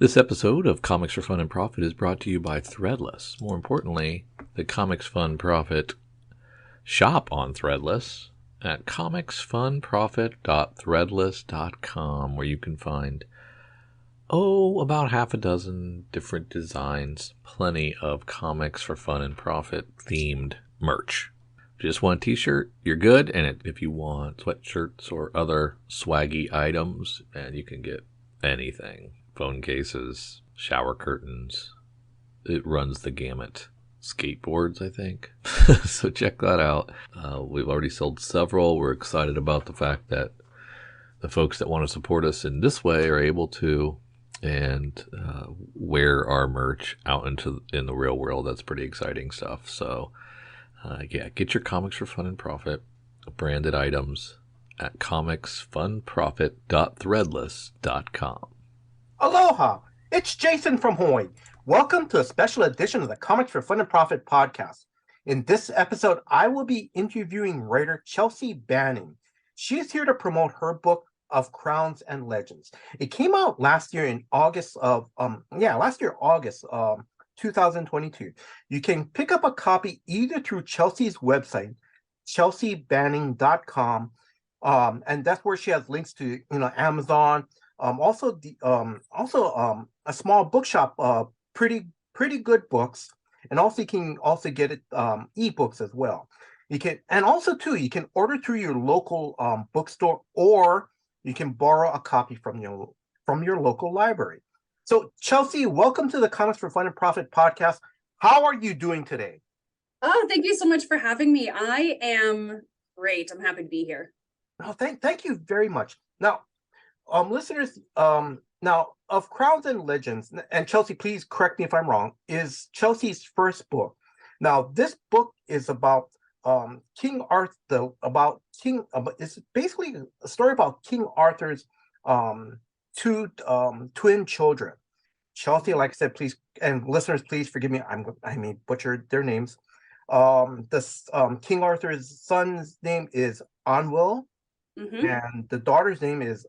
This episode of Comics for Fun and Profit is brought to you by Threadless. More importantly, the Comics Fun Profit shop on Threadless at comicsfunprofit.threadless.com, where you can find, about half a dozen different designs, plenty of Comics for Fun and Profit themed merch. If you just want a t-shirt, you're good, and if you want sweatshirts or other swaggy items, and you can get anything. Phone cases, shower curtains. It runs the gamut. Skateboards, I think. So check that out. We've already sold several. We're excited about the fact that the folks that want to support us in this way are able to and wear our merch out in the real world. That's pretty exciting stuff. So get your Comics for Fun and Profit branded items at comicsfunprofit.threadless.com. Aloha! It's Jason from Hawaii. Welcome to a special edition of the Comics for Fun and Profit podcast. In this episode, I will be interviewing writer Chelsea Banning. She is here to promote her book of Crowns and Legends. It came out last year in August 2022. You can pick up a copy either through Chelsea's website, chelseabanning.com, and that's where she has links to Amazon. Also a small bookshop, pretty good books, and also you can also get it ebooks as well. You can order through your local bookstore, or you can borrow a copy from your local library. So Chelsea, welcome to the Comics for Fun and Profit podcast. How are you doing today? Oh, thank you so much for having me. I am great. I'm happy to be here. Oh, thank you very much. Now, listeners, now of Crowns and Legends, and Chelsea, please correct me if I'm wrong, is Chelsea's first book. Now, this book is about King Arthur. It's basically a story about King Arthur's two twin children. Chelsea, like I said, please, and listeners, please forgive me. I may butcher their names. King Arthur's son's name is Anwil, and the daughter's name is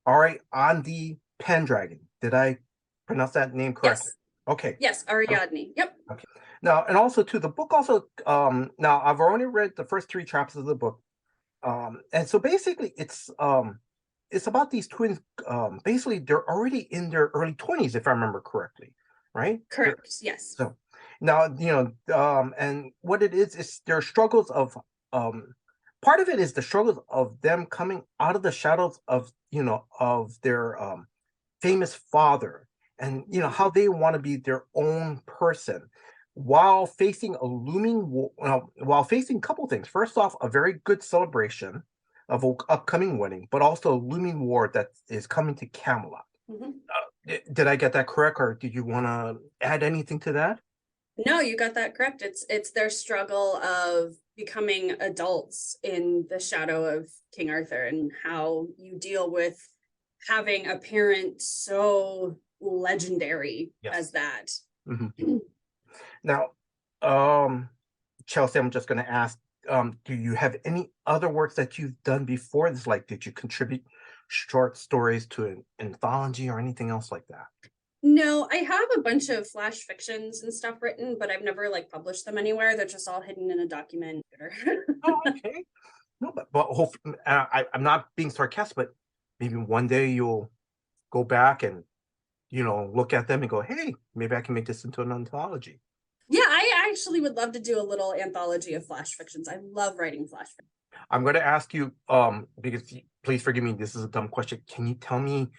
Ariadne Pendragon. Did I pronounce that name correctly? Yes. Okay. Yes, Ariadne. Yep. Okay. Now, and also too, the book also, now I've only read the first 3 chapters of the book. And so basically it's about these twins. Basically they're already in their early 20s, if I remember correctly, right? Correct. Yes. So now, and what it is their struggles of, part of it is the struggles of them coming out of the shadows of their famous father, and how they want to be their own person while facing a looming war, while facing a couple things. First off, a very good celebration of an upcoming wedding, but also a looming war that is coming to Camelot. Did I get that correct, or did you want to add anything to that? No, you got that correct. It's their struggle of becoming adults in the shadow of King Arthur, and how you deal with having a parent so legendary as that. Mm-hmm. Now, Chelsea, I'm just going to ask, do you have any other works that you've done before this? Like, did you contribute short stories to an anthology or anything else like that? No, I have a bunch of flash fictions and stuff written, but I've never published them anywhere. They're just all hidden in a document. Oh, okay. No, but hopefully, I'm not being sarcastic, but maybe one day you'll go back and look at them and go, hey, maybe I can make this into an anthology. Yeah, I actually would love to do a little anthology of flash fictions. I love writing flash fiction. I'm going to ask you, because please forgive me, this is a dumb question. Can you tell me,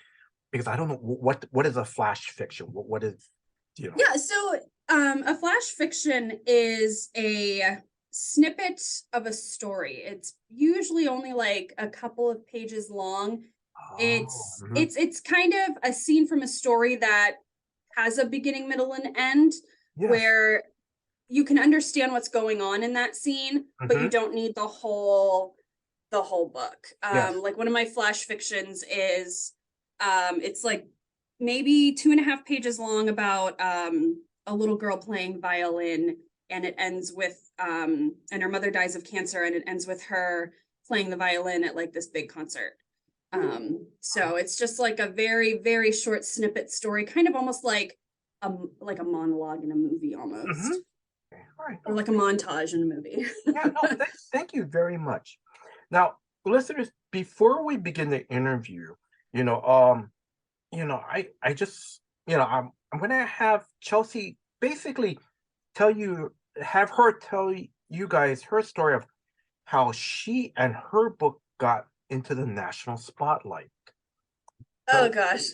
because I don't know what is a flash fiction? What is, Yeah, so a flash fiction is a snippet of a story. It's usually only a couple of pages long. It's kind of a scene from a story that has a beginning, middle, and end. Yes. Where you can understand what's going on in that scene, but you don't need the whole book. Yes. One of my flash fictions is it's maybe 2.5 pages long, about a little girl playing violin, and it ends with and her mother dies of cancer, and it ends with her playing the violin at this big concert. So it's just like a very, very short snippet story, kind of almost like a monologue in a movie almost. Okay. All right. Or like a montage in a movie. Yeah, no, thank you very much. Now, listeners, before we begin the interview, I just, I'm gonna have Chelsea basically have her tell you guys her story of how she and her book got into the national spotlight. Oh gosh.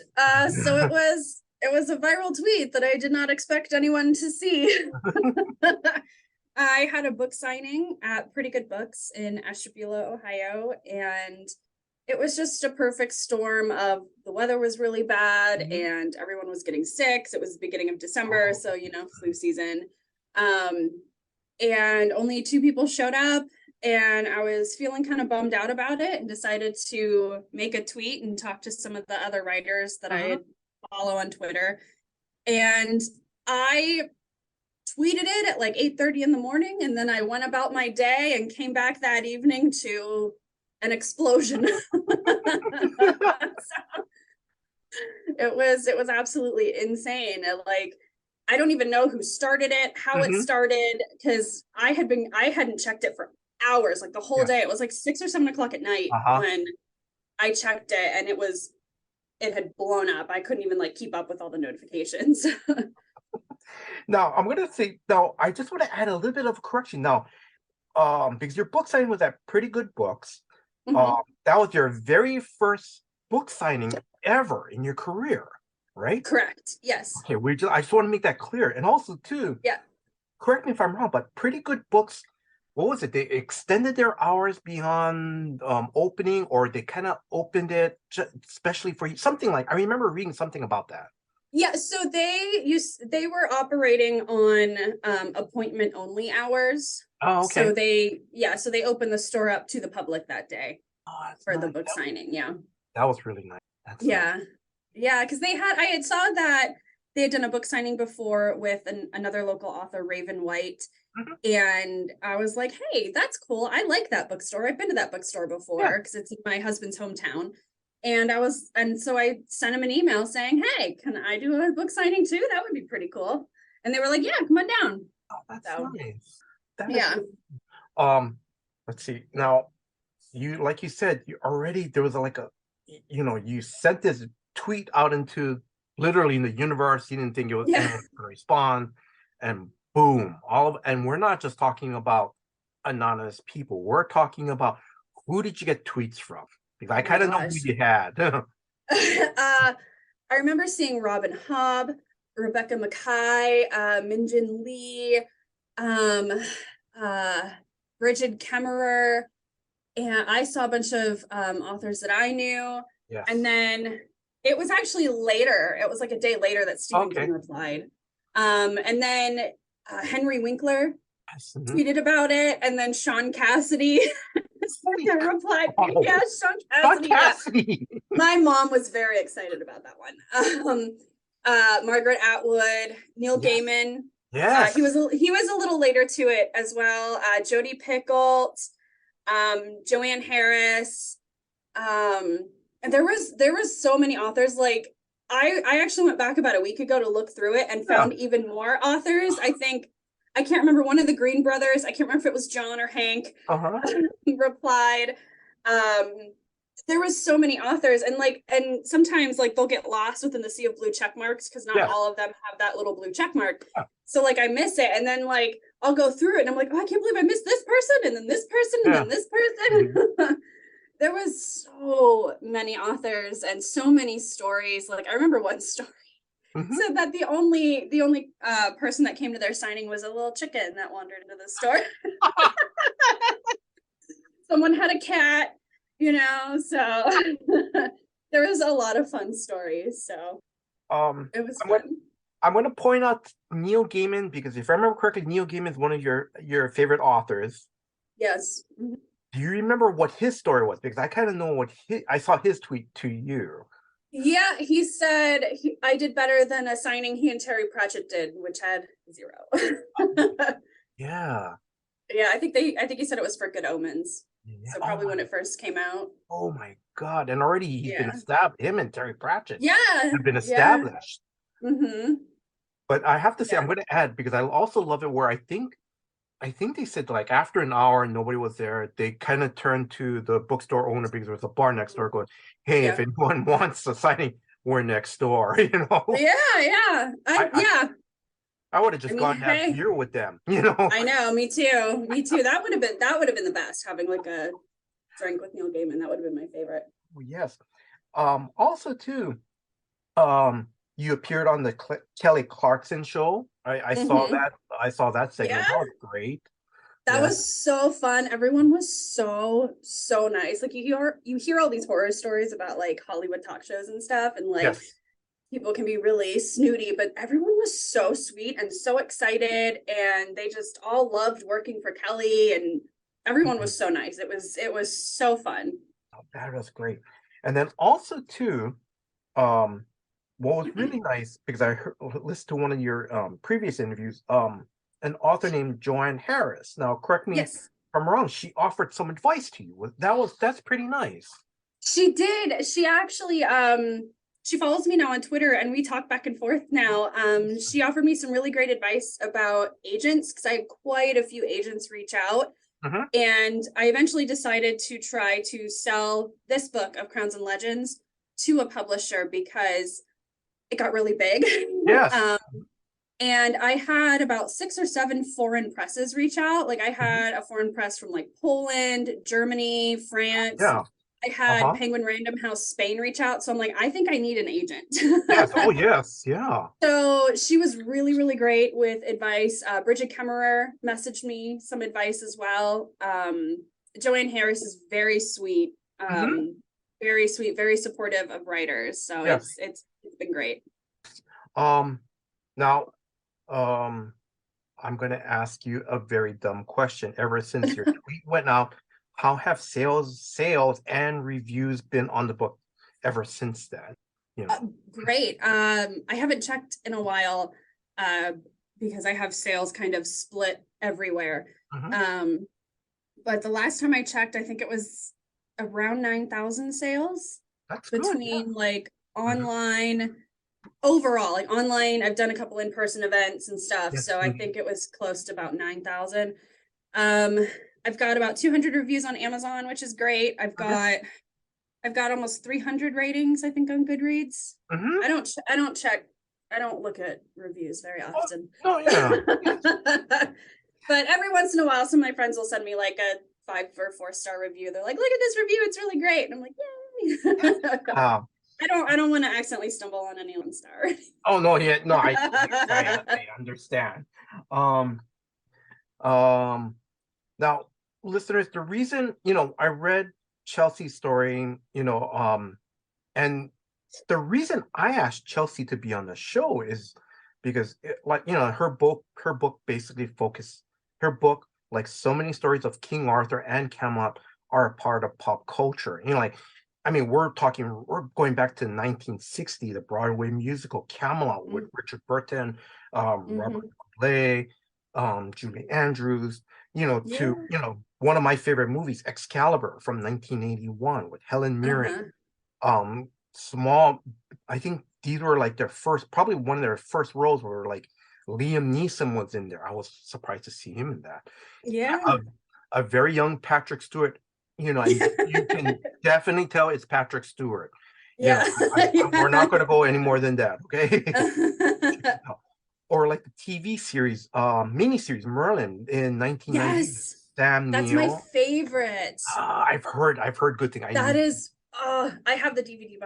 So it was a viral tweet that I did not expect anyone to see. I had a book signing at Pretty Good Books in Ashtabula, Ohio, and it was just a perfect storm of the weather was really bad and everyone was getting sick. So it was the beginning of December, so flu season. And only 2 people showed up, and I was feeling kind of bummed out about it and decided to make a tweet and talk to some of the other writers that I follow on Twitter. And I tweeted it at like 8:30 in the morning, and then I went about my day and came back that evening to an explosion. So, it was absolutely insane. I don't even know who started it, how it started, because I hadn't checked it for hours, like the whole day. It was like 6 or 7 o'clock at night when I checked it, and it had blown up. I couldn't even like keep up with all the notifications. Now, I just want to add a little bit of a correction now, because your book signing was at Pretty Good Books. That was your very first book signing ever in your career, right? Correct. Yes. Okay, I just want to make that clear. And also, too, correct me if I'm wrong, but Pretty Good Books, what was it? They extended their hours beyond opening, or they kind of opened it especially for you. Something like, I remember reading something about that. Yeah, so they were operating on appointment only hours. Oh, okay. So they opened the store up to the public that day for the book signing. Yeah. That was really nice. Nice. Yeah, because I had saw that they had done a book signing before with another local author, Raven White. And I was like, hey, that's cool. I like that bookstore. I've been to that bookstore before because it's in my husband's hometown. And so I sent him an email saying, hey, can I do a book signing too? That would be pretty cool. And they were like, yeah, come on down. Oh, that's nice. Let's see. Now, like you said, there was you sent this tweet out into literally in the universe. You didn't think it was anyone going to respond, and boom, and we're not just talking about anonymous people. We're talking about who did you get tweets from? Because I kind of know who you had. I remember seeing Robin Hobb, Rebecca Mackay, Minjin Lee, Bridget Kemmerer, and I saw a bunch of authors that I knew. Yes. And then it was actually later. It was like a day later that Stephen King replied. And then Henry Winkler tweeted about it, and then Sean Cassidy replied. Sean Cassidy. Yeah. My mom was very excited about that one. Margaret Atwood, Neil Gaiman. Yes. He was a little later to it as well. Jodi Picoult, Joanne Harris. And there was so many authors. Like I actually went back about a week ago to look through it and found even more authors. I can't remember, one of the Green brothers, I can't remember if it was John or Hank, replied. There was so many authors, and sometimes they'll get lost within the sea of blue check marks because not all of them have that little blue check mark. So I miss it, and then I'll go through it and I'm like, oh, I can't believe I missed this person, and then this person, and then this person. There was so many authors and so many stories. I remember one story said that the only person that came to their signing was a little chicken that wandered into the store. Someone had a cat, so there was a lot of fun stories. So it was fun. I'm going to point out Neil Gaiman, because if I remember correctly, Neil Gaiman is one of your favorite authors. Yes. Do you remember what his story was? Because I kind of know I saw his tweet to you. Yeah, he said I did better than a signing he and Terry Pratchett did, which had 0. Yeah. Yeah, I think he said it was for Good Omens. Yeah. So probably when it first came out. Oh my God. And already he's been Yeah. established. Him and Terry Pratchett Yeah. have been Yeah. established. Mm-hmm. But I have to say, Yeah. I'm going to add, because I also love it where I think they said like after an hour and nobody was there, they kind of turned to the bookstore owner, because there was a bar next door, going, "Hey, if Yeah. anyone wants a signing, we're next door." You know, Yeah. Yeah. I Yeah. I would have I just mean, gone and had hey. beer with them. You know, I know, me too. Me too. That would have been the best, having like a drink with Neil Gaiman. That would have been my favorite. yes. Also too, you appeared on the Kelly Clarkson show. I saw Mm-hmm. that. I saw that Yeah. segment. That was great. That Yeah. was so fun. Everyone was so nice. Like you hear all these horror stories about like Hollywood talk shows and stuff, and like Yes. people can be really snooty, but everyone was so sweet and so excited, and they just all loved working for Kelly, and everyone was so nice. It was so fun. Oh, that was great. And then also too, what was really nice, because listened to one of your previous interviews, an author named Joanne Harris. Now, correct me if Yes. I'm wrong. She offered some advice to you. That's pretty nice. She did. She actually she follows me now on Twitter, and we talk back and forth now. She offered me some really great advice about agents, because I had quite a few agents reach out. Mm-hmm. And I eventually decided to try to sell this book of Crowns and Legends to a publisher, because it got really big. Yes. And I had about 6 or 7 foreign presses reach out. Like I had a foreign press from like Poland, Germany, France. Yeah. I had Penguin Random House Spain reach out. So I'm like, I think I need an agent. Yes. Oh, yes. Yeah. So she was really, really great with advice. Bridget Kemmerer messaged me some advice as well. Joanne Harris is very sweet, very sweet, very supportive of writers. So Yes. it's been great. Now, I'm going to ask you a very dumb question. Ever since your tweet went out, how have sales and reviews been on the book ever since then? You know. Great. I haven't checked in a while, because I have sales kind of split everywhere. But the last time I checked, I think it was around 9,000 sales. That's between good, yeah. like online, overall, like online. I've done a couple in-person events and stuff, Yes. so I think it was close to about 9,000. I've got about 200 reviews on Amazon, which is great. I've got almost 300 ratings, I think, on Goodreads. I don't check. I don't look at reviews very often. Oh, yeah. But every once in a while, some of my friends will send me like a 5 or 4-star review. They're like, "Look at this review; it's really great." And I'm like, "Yay!" I don't want to accidentally stumble on any 1-star. Oh no, yeah, no, I understand. Now, listeners, the reason, I read Chelsea's story, and the reason I asked Chelsea to be on the show is because, her book basically her book, like so many stories of King Arthur and Camelot, are a part of pop culture. We're going back to 1960, the Broadway musical Camelot with Richard Burton, Robert Blay, Julie Andrews, to, one of my favorite movies, Excalibur from 1981 with Helen Mirren. I think these were like probably one of their first roles where like Liam Neeson was in there. I was surprised to see him in that. Yeah. A very young Patrick Stewart, you can definitely tell it's Patrick Stewart. Yeah. We're not going to go any more than that, okay? Or like the TV series, miniseries Merlin in 1990. Yes. Sam That's Neill. my favorite. I've heard good things. I have the DVD.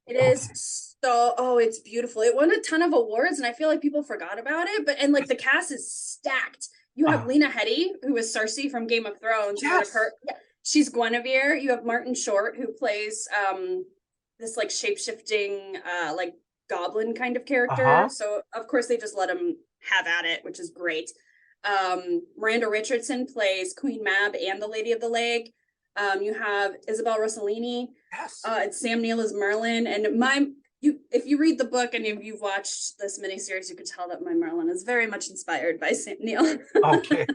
It is it's beautiful. It won a ton of awards, and I feel like people forgot about it. And like the cast is stacked. You have Lena Headey, who is Cersei from Game of Thrones. Yes. She's Guinevere. You have Martin Short, who plays this like shape-shifting like goblin kind of character. So of course they just let him have at it, which is great. Miranda Richardson plays Queen Mab and the Lady of the Lake. You have Isabel Rossellini. Yes. It's Sam Neill as Merlin, and if you read the book and if you've watched this miniseries, you could tell that my Merlin is very much inspired by Sam Neill. Okay.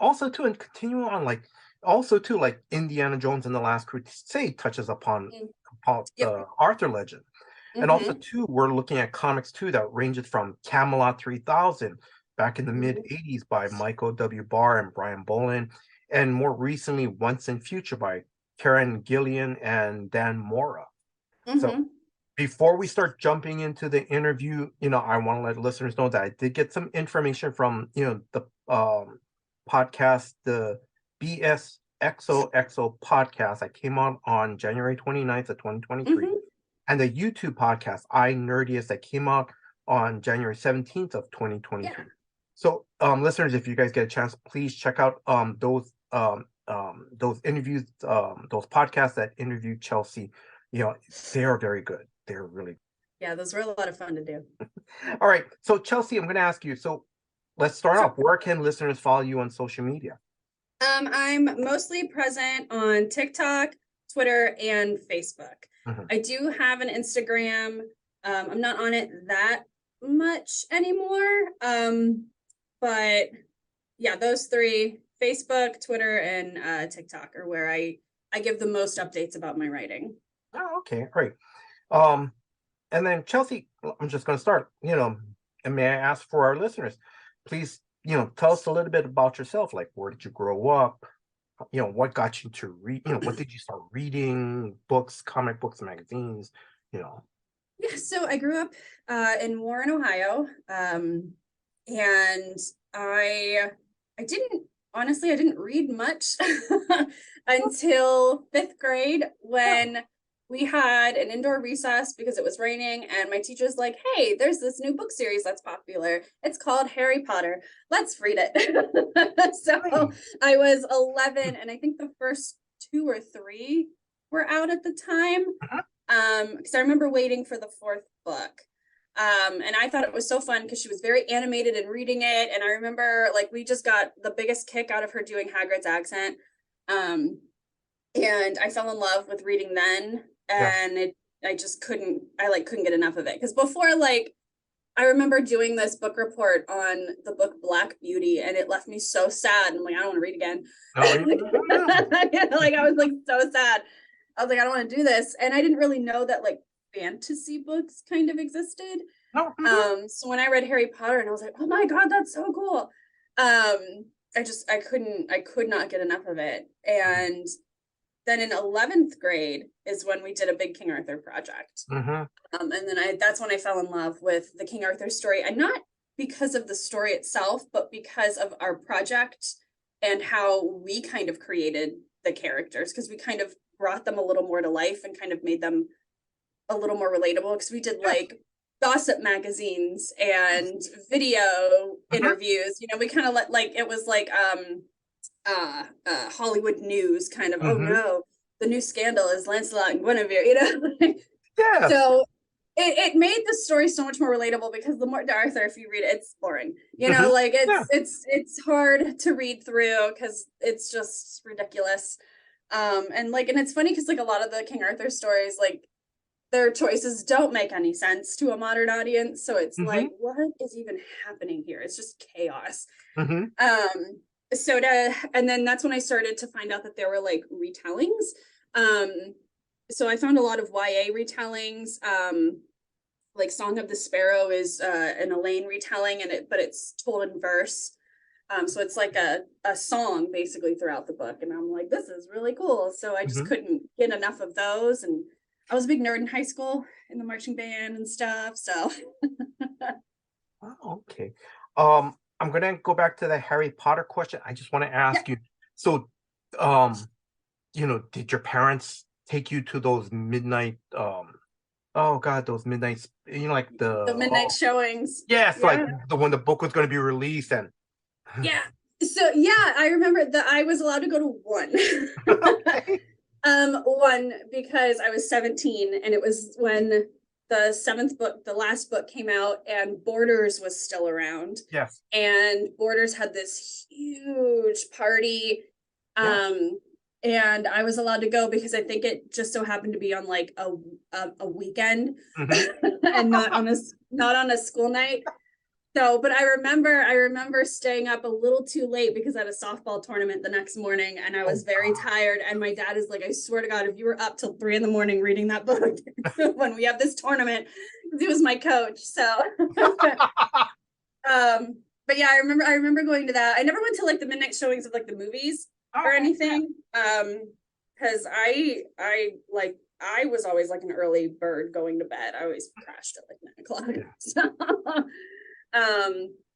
also too, and continuing on, like also too, like Indiana Jones and the Last Crusade touches upon Yep. the Arthur legend. And also too, we're looking at comics too that ranges from Camelot 3000 back in the mid 80s by Michael W. Barr and Brian Bolin, and more recently Once and Future by Karen Gillian and Dan Mora. So before we start jumping into the interview, I want to let listeners know that I did get some information from, the podcast, the BSXOXO podcast that came out on January 29th of 2023, and the YouTube podcast, I Nerdiest, that came out on January 17th of 2023. Yeah. So, listeners, if you guys get a chance, please check out those interviews, those podcasts that interviewed Chelsea. They are very good. They're really. Yeah, those were a lot of fun to do. All right. So, Chelsea, I'm going to ask you. So, let's start off. Where can listeners follow you on social media? I'm mostly present on TikTok, Twitter, and Facebook. I do have an Instagram. I'm not on it that much anymore. But yeah, those three, Facebook, Twitter, and TikTok, are where I give the most updates about my writing. Oh, okay, great. And then Chelsea, I'm just going to start, and may I ask for our listeners, please, tell us a little bit about yourself. Like, where did you grow up? What got you to read? What did you start reading? Books, comic books, magazines, Yeah, so I grew up in Warren, Ohio. And I didn't read much until 5th grade, when we had an indoor recess because it was raining, and my teacher's like, hey, there's this new book series that's popular. It's called Harry Potter. Let's read it. So I was 11, and I think the first 2 or 3 were out at the time. Because I remember waiting for the 4th book. And I thought it was so fun because she was very animated and reading it. And I remember, like, we just got the biggest kick out of her doing Hagrid's accent. And I fell in love with reading then. And I couldn't get enough of it. Because before, like, I remember doing this book report on the book Black Beauty, and it left me so sad. I'm like, I don't want to read again. Like, I was like so sad. I was like, I don't want to do this. And I didn't really know that, like, fantasy books kind of existed. So when I read Harry Potter, and I was like, oh my God, that's so cool. I could not get enough of it. And then in 11th grade is when we did a big King Arthur project. And then that's when I fell in love with the King Arthur story, and not because of the story itself, but because of our project and how we kind of created the characters, because we kind of brought them a little more to life and kind of made them a little more relatable, because we did like gossip magazines and video interviews. We kind of it was like Hollywood news kind of. Oh no, the new scandal is Lancelot and Guinevere. So it made the story so much more relatable, because the more Arthur, if you read it, it's boring. It's hard to read through because it's just ridiculous. And it's funny because, like, a lot of the King Arthur stories, like, their choices don't make any sense to a modern audience. So it's like, what is even happening here? It's just chaos. And then that's when I started to find out that there were, like, retellings. So I found a lot of YA retellings. Like Song of the Sparrow is an Elaine retelling, but it's told in verse. So it's like a song basically throughout the book. And I'm like, this is really cool. So I just couldn't get enough of those. And I was a big nerd in high school, in the marching band and stuff. So. Oh, okay. I'm gonna go back to the Harry Potter question. I just want to ask you. So, did your parents take you to those midnight? Oh God, those midnights. Like the midnight showings. Yes, like when the book was going to be released, and. Yeah. So I remember that I was allowed to go to one. One, because I was 17, and it was when the 7th book, the last book, came out, and Borders was still around. Yes. And Borders had this huge party. And I was allowed to go because I think it just so happened to be on like a weekend and not on a school night. So, but I remember staying up a little too late because I had a softball tournament the next morning and I was very tired. And my dad is like, I swear to God, if you were up till 3 a.m. reading that book when we have this tournament, because he was my coach. So, but yeah, I remember going to that. I never went to like the midnight showings of like the movies or anything. Because I was always like an early bird going to bed. I always crashed at like 9 o'clock. So,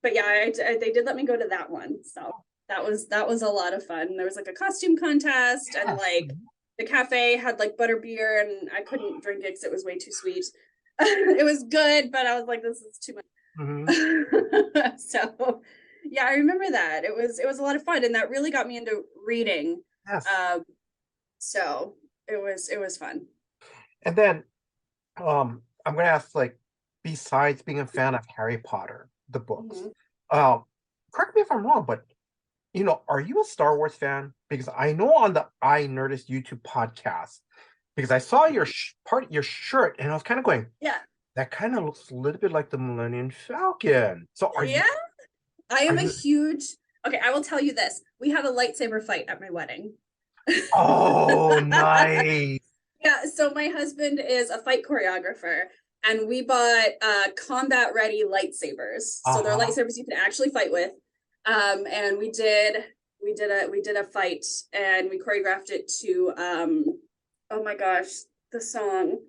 but yeah, they did let me go to that one. So that was a lot of fun. There was like a costume contest and like the cafe had like butter beer and I couldn't drink it because it was way too sweet. It was good, but I was like, this is too much. Mm-hmm. So yeah, I remember that. It was a lot of fun and that really got me into reading. Yes. So it was fun. And then I'm gonna ask, like, besides being a fan of Harry Potter, the books, correct me if I'm wrong, but are you a Star Wars fan? Because I know on the I Nerdist YouTube podcast, because I saw your your shirt and I was kind of going, yeah, that kind of looks a little bit like the Millennium Falcon. So are you? I am a huge. Okay, I will tell you this. We had a lightsaber fight at my wedding. Oh, nice. Yeah, so my husband is a fight choreographer and we bought combat ready lightsabers. So they're lightsabers you can actually fight with. And we did a fight and we choreographed it to oh my gosh, the song.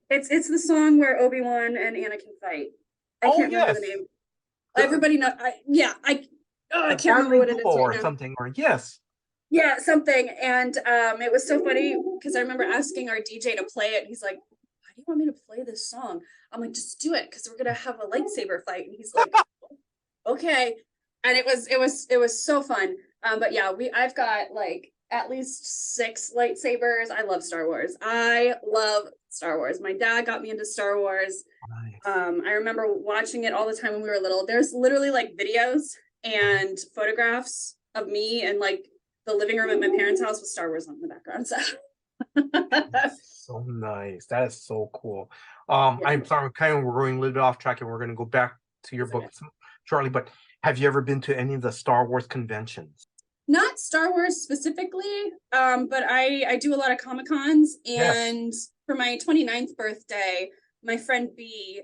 It's the song where Obi-Wan and Anakin fight. I can't remember the name. Everybody know I can't remember what it is or right now. something, or yes. Yeah, something. And it was so funny because I remember asking our DJ to play it. And he's like, why do you want me to play this song? I'm like, just do it because we're gonna have a lightsaber fight. And he's like, okay. And it was so fun. But yeah, I've got like at least 6 lightsabers. I love Star Wars. My dad got me into Star Wars. Nice. I remember watching it all the time when we were little. There's literally like videos and photographs of me and like the living room at my parents' house with Star Wars on in the background. So that's so nice. That is so cool. I'm sorry, we're going a little bit off track and we're going to go back to your book shortly, but have you ever been to any of the Star Wars conventions? Not Star Wars specifically, but I do a lot of Comic-Cons and for my 29th birthday, my friend B,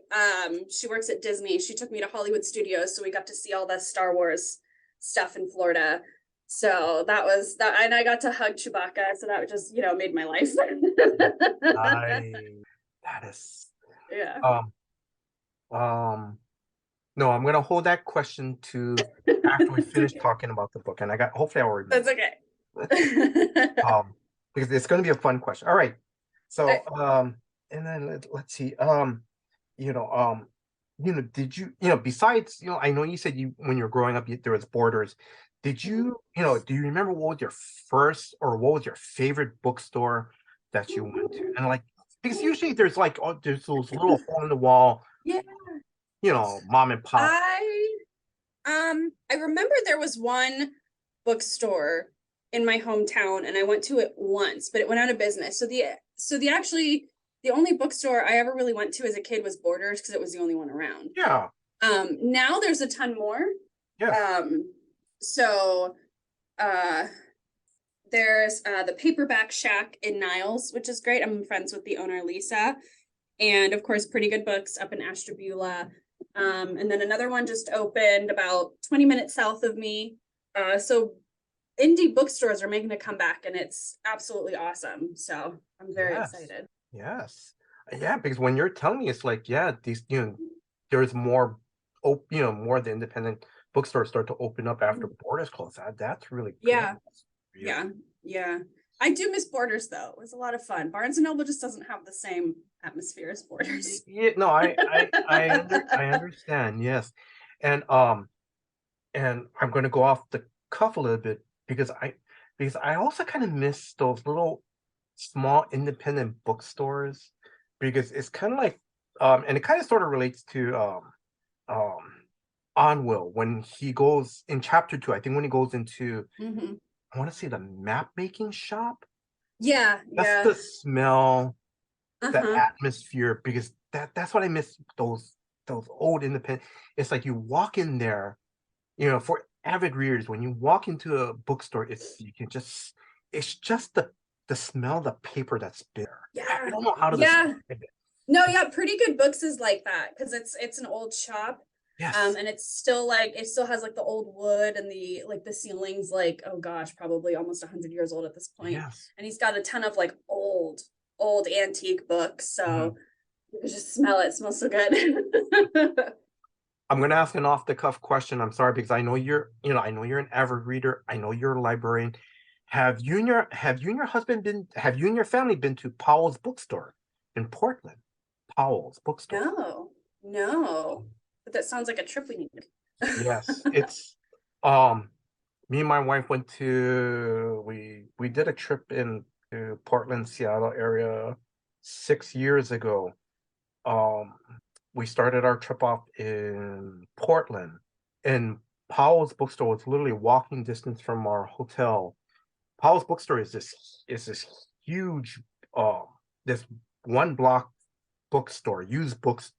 she works at Disney. She took me to Hollywood Studios, so we got to see all the Star Wars stuff in Florida. So that was that, and I got to hug Chewbacca, so that just made my life. That is No, I'm gonna hold that question to after we finish talking about the book, and hopefully I will remember. That's okay. Because it's gonna be a fun question. All right, so and then let's see, did you besides I know you said when you were growing up there was Borders. Did you do you remember what was your first or what was your favorite bookstore that you went to? And like, because usually there's like there's those little hole in the wall, mom and pop. I remember there was one bookstore in my hometown and I went to it once, but it went out of business. So the only bookstore I ever really went to as a kid was Borders because it was the only one around. Yeah. Now there's a ton more. Yeah. So there's the Paperback Shack in Niles, which is great. I'm friends with the owner, Lisa. And of course, Pretty Good Books up in Ashtabula. And then another one just opened about 20 minutes south of me. So indie bookstores are making a comeback and it's absolutely awesome. So I'm very excited. Yes. Yeah, because when you're telling me, it's like, these, there's more, more the independent bookstores start to open up after Borders close. That's really cool. Yeah. I do miss Borders though. It was a lot of fun. Barnes and Noble just doesn't have the same atmosphere as Borders. Yeah, no, I understand. Yes, and I'm going to go off the cuff a little bit because I also kind of miss those little small independent bookstores because it's kind of like and it kind of sort of relates to Anwil when he goes in chapter 2. I think when he goes into I want to say the map making shop. That's the smell, the atmosphere, because that's what I miss. Those those old independent. It's like you walk in there, for avid readers, when you walk into a bookstore, it's just the smell of the paper that's there. I Yeah. don't know how to Yeah. describe it. No, yeah, Pretty Good Books is like that because it's an old shop. Yes. And it's still like it still has like the old wood and the ceilings like, oh gosh, probably almost 100 years old at this point. Yes. And he's got a ton of like old antique books. So you can just smell it. It smells so good. I'm gonna ask an off the cuff question. I'm sorry because I know you're an avid reader. I know you're a librarian. Have you and your family been to Powell's bookstore in Portland? Powell's bookstore. No. But that sounds like a trip we need. Yes, it's me and my wife went to we did a trip in to Portland, Seattle area 6 years ago. We started our trip off in Portland, and Powell's bookstore was literally walking distance from our hotel. Powell's bookstore is this huge this one block bookstore, used books,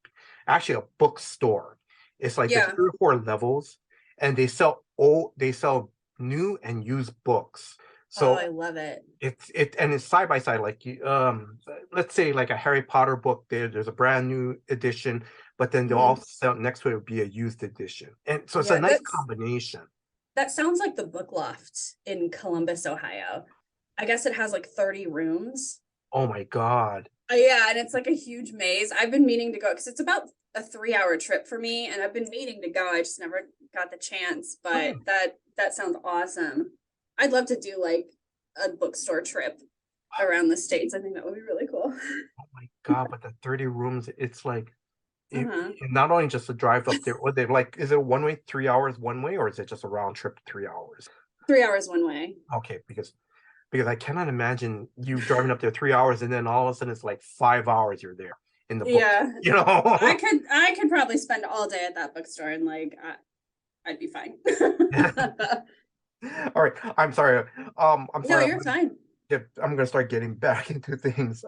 actually a bookstore. It's like there's 3 or 4 levels, and they sell new and used books. So I love it. It's side by side, like let's say like a Harry Potter book. There's a brand new edition, but then they'll also sell next to it would be a used edition, and so it's a nice combination. That sounds like the Book Loft in Columbus, Ohio. I guess it has like 30 rooms. Oh my God. Yeah, and it's like a huge maze. I've been meaning to go because it's about a 3-hour trip for me, and I've been meaning to go. I just never got the chance, but that sounds awesome. I'd love to do like a bookstore trip around the States. I think that would be really cool. Oh my God, but the 30 rooms, it's like not only just a drive up there, what they like, is it one way, 3 hours one way, or is it just a round trip 3 hours? 3 hours one way. Okay, because I cannot imagine you driving up there 3 hours and then all of a sudden it's like 5 hours you're there in the book. Yeah. I could probably spend all day at that bookstore and like I'd be fine. All right. I'm sorry. I'm sorry. No, you're fine. I'm gonna start getting back into things.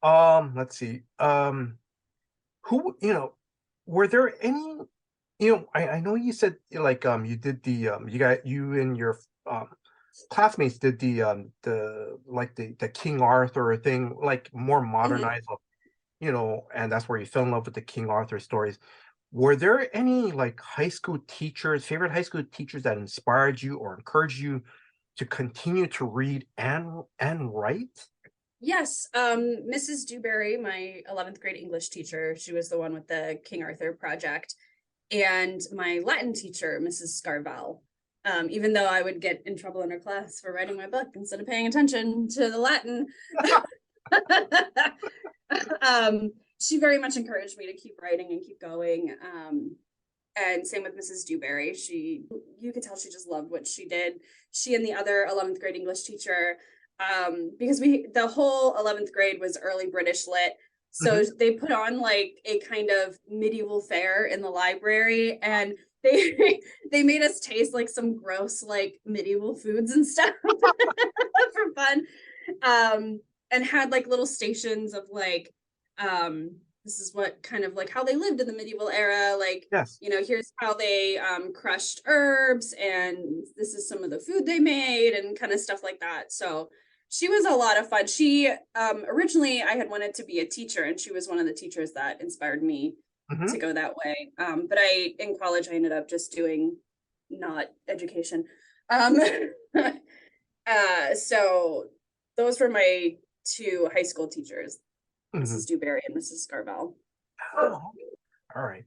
Let's see. Who, were there any, I know you said like you did the you and your classmates did the King Arthur thing, like more modernized, and that's where you fell in love with the King Arthur stories. Were there any like favorite high school teachers that inspired you or encouraged you to continue to read and write? Yes, Mrs. Dewberry, my 11th grade English teacher, she was the one with the King Arthur project, and my Latin teacher, Mrs. Scarvel. Even though I would get in trouble in her class for writing my book instead of paying attention to the Latin, she very much encouraged me to keep writing and keep going. And same with Mrs. Dewberry. You could tell she just loved what she did. She and the other 11th grade English teacher, because the whole 11th grade was early British lit. So they put on like a kind of medieval fair in the library, and they made us taste like some gross like medieval foods and stuff for fun, and had like little stations of like this is what kind of like how they lived in the medieval era, like here's how they crushed herbs, and this is some of the food they made and kind of stuff like that. So she was a lot of fun. She originally I had wanted to be a teacher, and she was one of the teachers that inspired me to go that way. But in college, I ended up just doing not education. So those were my 2 high school teachers, Mrs. Dewberry and Mrs. Scarvel. Oh, all right.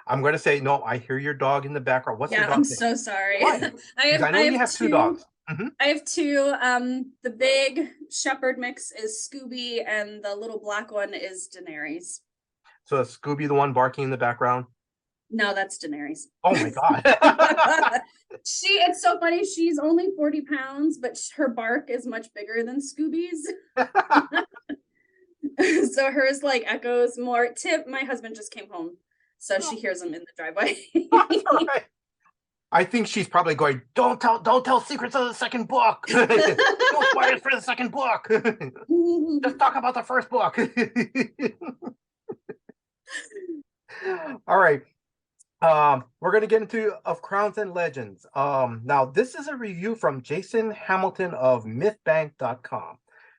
I'm going to say, no, I hear your dog in the background. What's your dog I'm name? so sorry. I know you have 2 dogs. I have 2. The big shepherd mix is Scooby, and the little black one is Daenerys. So is Scooby the one barking in the background? No, that's Daenerys. Oh my God. It's so funny. She's only 40 pounds, but her bark is much bigger than Scooby's. So hers like echoes more. Tip, my husband just came home, so she hears him in the driveway. Right. I think she's probably going, don't tell secrets of the second book. No spoilers for the second book. Just talk about the first book. All right. We're gonna get into Of Crowns and Legends. Now this is a review from Jason Hamilton of mythbank.com.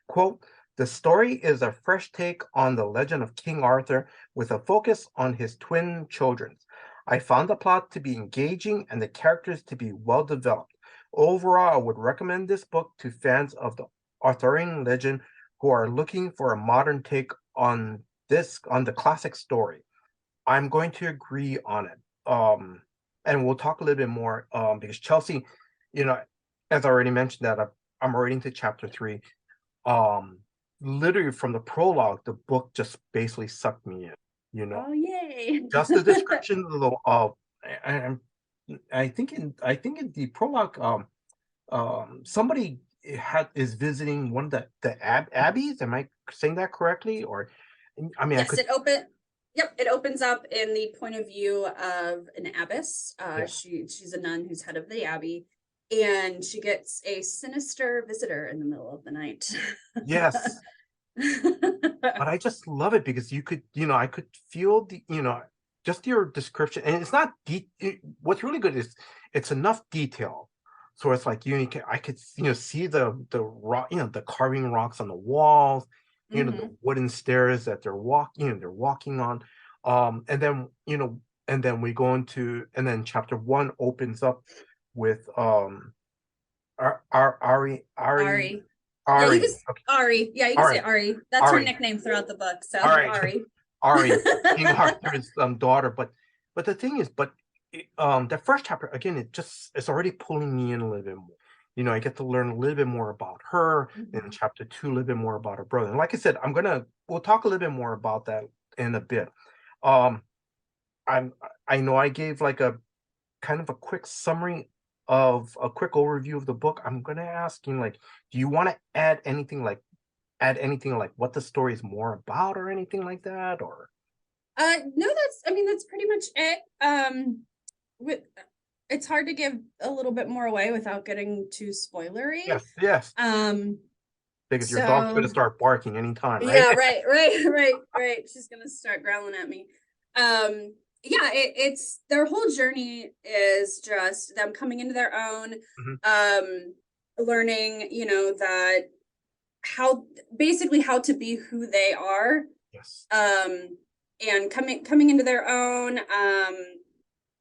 Quote, the story is a fresh take on the legend of King Arthur with a focus on his twin children. I found the plot to be engaging and the characters to be well developed. Overall, I would recommend this book to fans of the Arthurian legend who are looking for a modern take on the classic story. I'm going to agree on it. And we'll talk a little bit more because Chelsea, you know, as I already mentioned that I'm already into chapter 3. Um, Literally from the prologue, the book just basically sucked me in. Oh, yay. Just the description of I think in the prologue, somebody is visiting one of the abbeys. Am I saying that correctly? Or I mean, yes, it opens up in the point of view of an abbess. Yeah. She's a nun who's head of the abbey, and she gets a sinister visitor in the middle of the night. Yes. But I just love it because I could feel just your description, and it's not what's really good is it's enough detail, so it's like I could see the rock, the carving rocks on the walls, the wooden stairs that they're walking on, and then we go into, and then chapter 1 opens up with Ari. Yeah, you can Ari. Yeah, you can Ari. say Ari. That's Ari. her nickname throughout the book. So All right. Ari. Ari, King Arthur's daughter. But the thing is, that first chapter again, it's already pulling me in a little bit more. I get to learn a little bit more about her. In chapter 2, a little bit more about her brother. And like I said, we'll talk a little bit more about that in a bit. I know I gave like a kind of a quick summary of a quick overview of the book. I'm gonna ask you, like, do you want to add anything like what the story is more about or anything like that? Or No, that's pretty much it. It's hard to give a little bit more away without getting too spoilery. Yes. Because your dog's gonna start barking anytime, right? Yeah, right. She's gonna start growling at me. Yeah, it's their whole journey is just them coming into their own, learning, that how to be who they are. Yes. And coming into their own.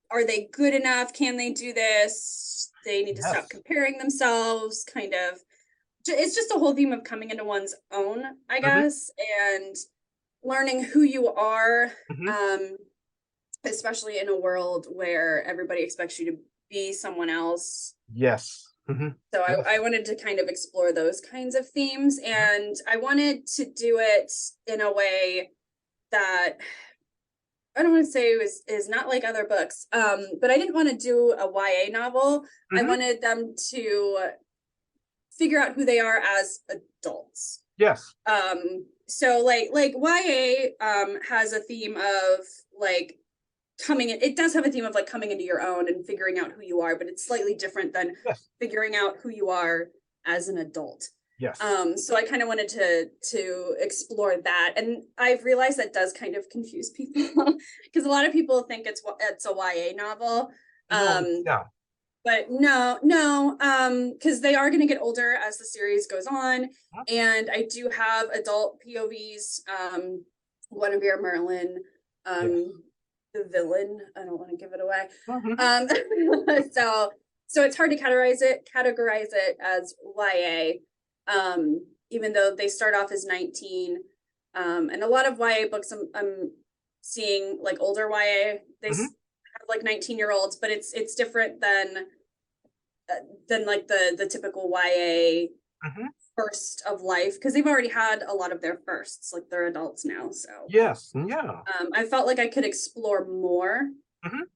Are they good enough? Can they do this? They need to stop comparing themselves. Kind of, it's just a whole theme of coming into one's own, I guess, and learning who you are. Especially in a world where everybody expects you to be someone else. Yes. So I wanted to kind of explore those kinds of themes, and I wanted to do it in a way that I don't want to say is not like other books, but I didn't want to do a YA novel. I wanted them to figure out who they are as adults. Yes. So like YA has a theme of like it does have a theme of like coming into your own and figuring out who you are, but it's slightly different than figuring out who you are as an adult. Yes. So I kind of wanted to explore that, and I've realized that does kind of confuse people because a lot of people think it's a YA novel. But no, because they are going to get older as the series goes on, and I do have adult POVs. Guinevere, Merlin, the villain. I don't want to give it away. So it's hard to categorize it as YA, even though they start off as 19. And a lot of YA books I'm seeing like older YA, they have like 19-year-olds, but it's different than like the typical YA first of life, because they've already had a lot of their firsts, like they're adults now. So I felt like I could explore more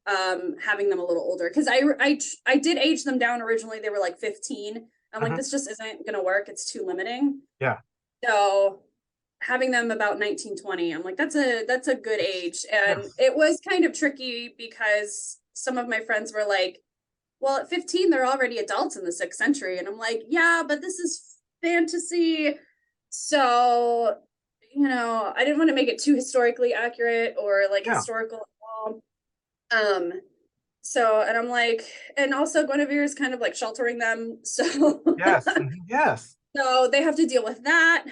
having them a little older, because I did age them down. Originally they were like 15. I'm like, this just isn't gonna work, it's too limiting. So having them about 19, 20, I'm like, that's a good age. And it was kind of tricky because some of my friends were like, well, at 15 they're already adults in the 6th century, and I'm like, yeah, but this is fantasy. So I didn't want to make it too historically accurate or like Yeah. historical at all. So, and I'm like, and also Guinevere is kind of like sheltering them. So, Yes. Yes. so they have to deal with that.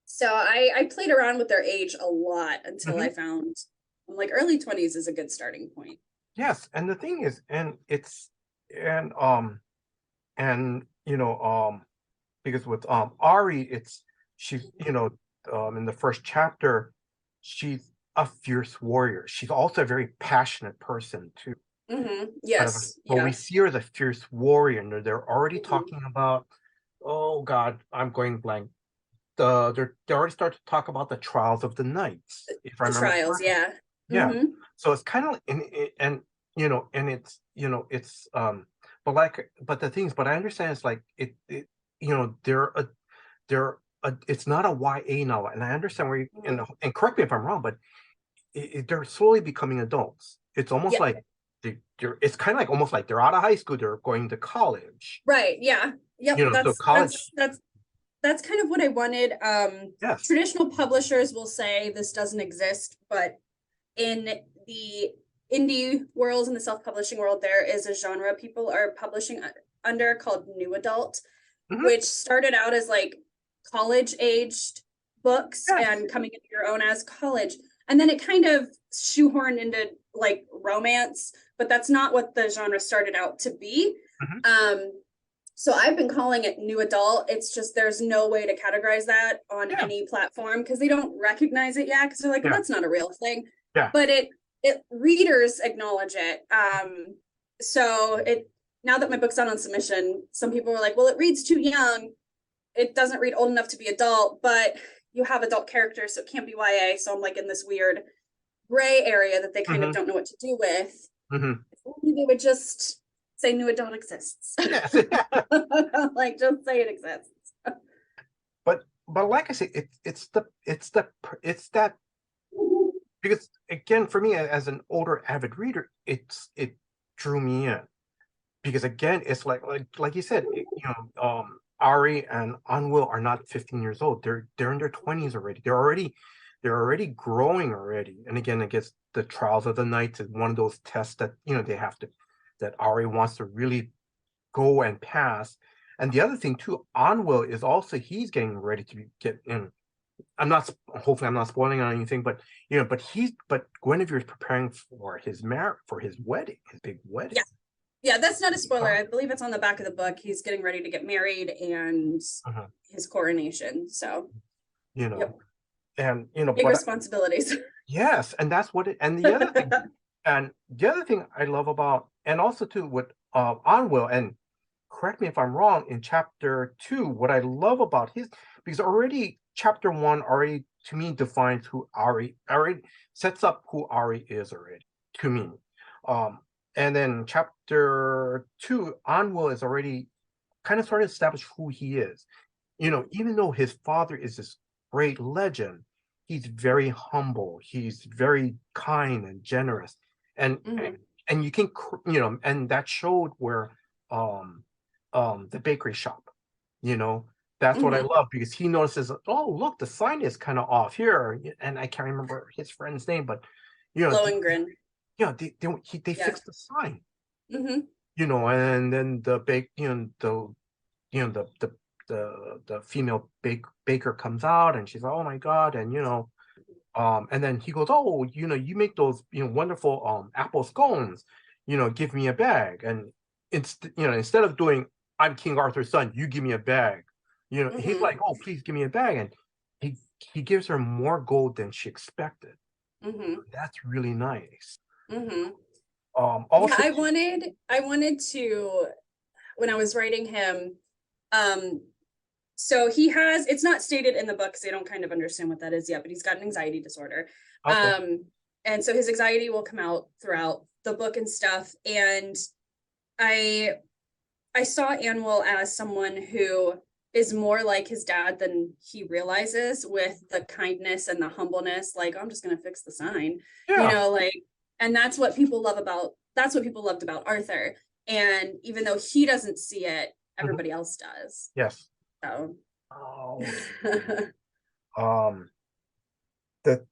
So I played around with their age a lot until I found I'm like early 20s is a good starting point. Yes. And the thing is, and it's, and because with Ari, she's in the first chapter, she's a fierce warrior. She's also a very passionate person too. Yes. But we Yeah. see her as a fierce warrior, and they're already talking about, oh God, I'm going blank. They already start to talk about the trials of the knights, if I The remember trials. correctly. Yeah. Yeah. Mm-hmm. So it's kind of and it's but the things, but I understand it's like it's not a YA novel, and I understand where and correct me if I'm wrong, but they're slowly becoming adults. It's almost Yeah. like it's kind of like almost like they're out of high school, they're going to college. Right. Yeah. Yep. So college. That's kind of what I wanted. Yes. Traditional publishers will say this doesn't exist, but in the indie world and the self-publishing world, there is a genre people are publishing under called new adult, which started out as like college-aged books and coming into your own as college. And then it kind of shoehorned into like romance, but that's not what the genre started out to be. So I've been calling it new adult. It's just there's no way to categorize that on any platform because they don't recognize it yet because they're like, well, that's not a real thing. Yeah. But it readers acknowledge it. So it now that my book's out on submission, some people were like, well, it reads too young. It doesn't read old enough to be adult, but you have adult characters, so it can't be YA. So I'm like in this weird gray area that they kind of don't know what to do with. If only they would just say new adult exists. Yes. Like just say it exists. But like I say, it's that, because again, for me as an older avid reader, it drew me in because again, it's like you said, Ari and Anwil are not 15 years old. They're in their 20s already. They're already growing already. And again, I guess the trials of the knights is one of those tests that they have to, that Ari wants to really go and pass. And the other thing too, Anwil is also, he's getting ready to get in. Hopefully I'm not spoiling on anything, but but Guinevere is preparing for his wedding, his big wedding. Yeah, that's not a spoiler. I believe it's on the back of the book. He's getting ready to get married and his coronation. So and big responsibilities. Yes, and that's what it, and the other thing I love about, and also too with Anwil, and correct me if I'm wrong, in chapter 2, what I love about because already chapter 1 already to me defines who Ari sets up who Ari is already to me. And then chapter 2, Anwil is already kind of starting to establish who he is. Even though his father is this great legend, he's very humble. He's very kind and generous, and you can and that showed where the bakery shop. That's what I love, because he notices, oh look, the sign is kind of off here, and I can't remember his friend's name, but Lohengrin. They fixed the sign. And then the female baker comes out, and she's like, oh my God, and and then he goes, oh, you make those wonderful apple scones, give me a bag. And instead of doing, I'm King Arthur's son, you give me a bag, he's like, oh, please give me a bag. And he gives her more gold than she expected. That's really nice. Also, I wanted to, when I was writing him, so he has, it's not stated in the book because they don't kind of understand what that is yet, but he's got an anxiety disorder. And so his anxiety will come out throughout the book and stuff. And I saw Anwil as someone who is more like his dad than he realizes, with the kindness and the humbleness, like, oh, I'm just going to fix the sign, and that's what people loved about Arthur. And even though he doesn't see it, everybody else does. Yes. So. Um, the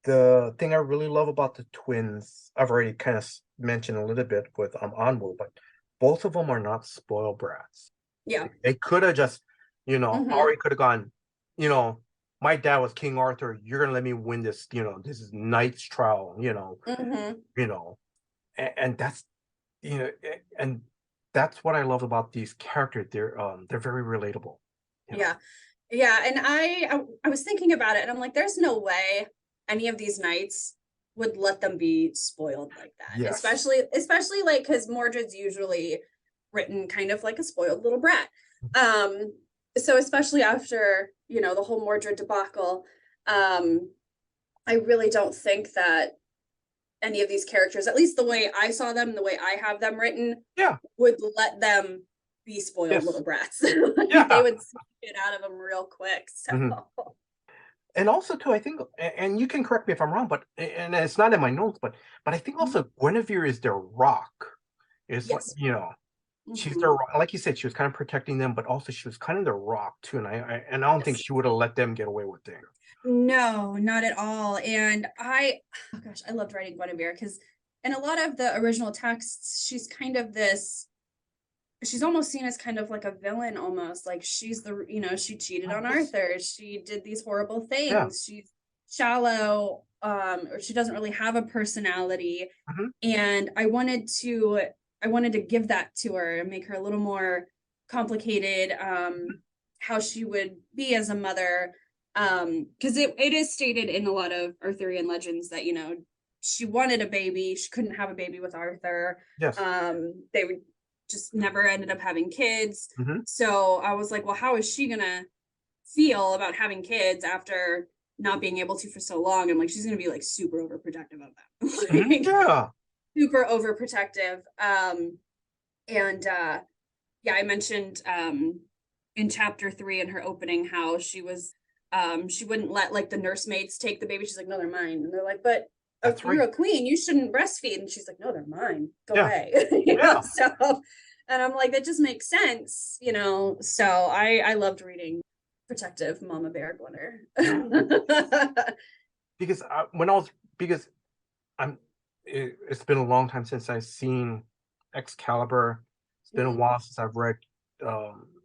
the thing I really love about the twins, I've already kind of mentioned a little bit with Anwil, but both of them are not spoiled brats. Yeah. They could have just, Mm-hmm. Ari could have gone, you know, my dad was King Arthur. You're gonna let me win this, this is knight's trial, Mm-hmm. you know, and that's, and that's what I love about these characters. They're very relatable. You know. Yeah. Yeah. And I was thinking about it and I'm like, there's no way any of these knights would let them be spoiled like that. Yes. Especially like because Mordred's usually written kind of like a spoiled little brat. Um, so especially after, the whole Mordred debacle, um, I really don't think that any of these characters, at least the way I saw them, the way I have them written, Yeah. would let them be spoiled Yes. little brats. Like they Yeah. would get out of them real quick. So Mhm. And also too, I think, and you can correct me if I'm wrong, but and it's not in my notes, but I think also Guinevere is their rock. It's like, yes. she's Hmm. their rock. Like you said, she was kind of protecting them, but also she was kind of their rock too. And I don't think Yes. she would have let them get away with things. No, not at all. And oh gosh, I loved writing Guinevere because in a lot of the original texts, she's almost seen as kind of like a villain almost. Like she's she cheated Oh, on yes. Arthur. She did these horrible Yeah. things. She's shallow, or she doesn't really have a personality. Hmm. And I wanted to give that to her and make her a little more complicated, how she would be as a mother. Because it is stated in a lot of Arthurian legends that, she wanted a baby, she couldn't have a baby with Arthur. Yes. They would just never ended up having kids. Hmm. So I was like, well, how is she gonna feel about having kids after not being able to for so long? I'm like, she's gonna be like super overprotective of them. Hmm. Like, Yeah. super overprotective. And yeah, I mentioned in chapter 3 in her opening how she wouldn't let like the nursemaids take the baby. She's like, no, they're mine. And they're like, but That's you're right. a queen, you shouldn't breastfeed. And she's like, no, they're mine, go Yeah. away. Yeah. So, and I'm like, that just makes sense. So I loved reading protective mama bear Yeah. Gwenner. Because when I was because it's been a long time since I've seen Excalibur. It's been a Mhm. while since I've read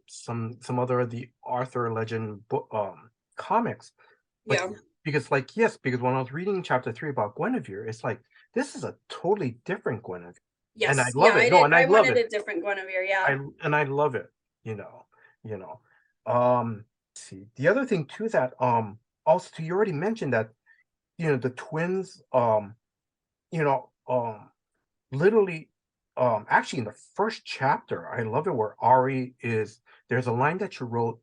some other of the Arthur Legend book comics. But Yeah. because because when I was reading chapter 3 about Guinevere, it's like this is a totally different Guinevere. And I Yes. Yeah, love it. I No, did. and I I love wanted it. a different Guinevere. Yeah. I love it, you know, you know. Let's see. The other thing too that also you already mentioned that, the twins you know, literally actually in the first chapter, I love it where Ari is there's a line that you wrote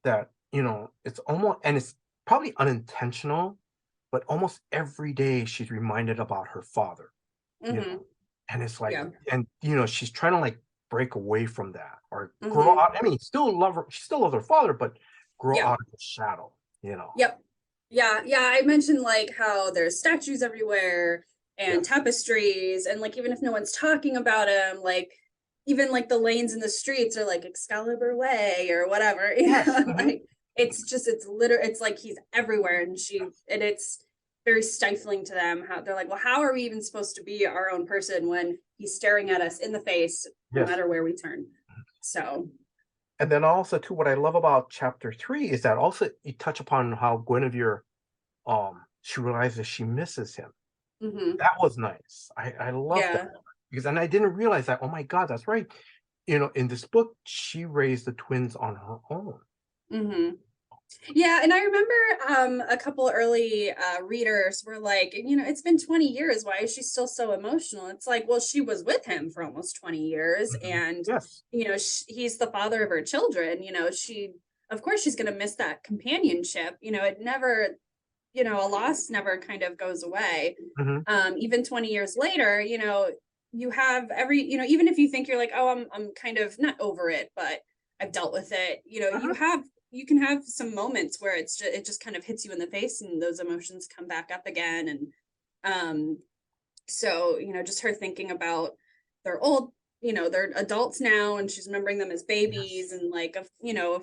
that, it's almost and it's probably unintentional, but almost every day she's reminded about her father, you Hmm. know. And it's like, Yeah. and she's trying to like break away from that or grow Hmm. out. I mean, she still loves her father, but grow Yeah. out of the shadow, you know. Yep. Yeah. Yeah. I mentioned like how there's statues everywhere and Yes. tapestries, and like even if no one's talking about him, like even like the lanes in the streets are like Excalibur Way or whatever. Yes. Hmm. Like it's like he's everywhere, and it's very stifling to them. How they're like, well, how are we even supposed to be our own person when he's staring at us in the face no Yes. matter where we turn? So And then also too, what I love about chapter 3 is that also you touch upon how Guinevere she realizes she misses him. mhm. That was nice. I love that Yeah. because and I didn't realize that. Oh my God, that's right. In this book, she raised the twins on her own. Hmm. Yeah, and I remember a couple early readers were like, it's been 20 years. Why is she still so emotional? It's like, well, she was with him for almost 20 years, Mhm. and Yes. he's the father of her children. Of course, she's going to miss that companionship. It never, a loss never kind of goes away. Hmm. Even 20 years later, you have even if you think you're like, oh, I'm kind of not over it, but I've dealt with it. You can have some moments where it just kind of hits you in the face, and those emotions come back up again. And so just her thinking about their old they're adults now, and she's remembering them as babies, and like, of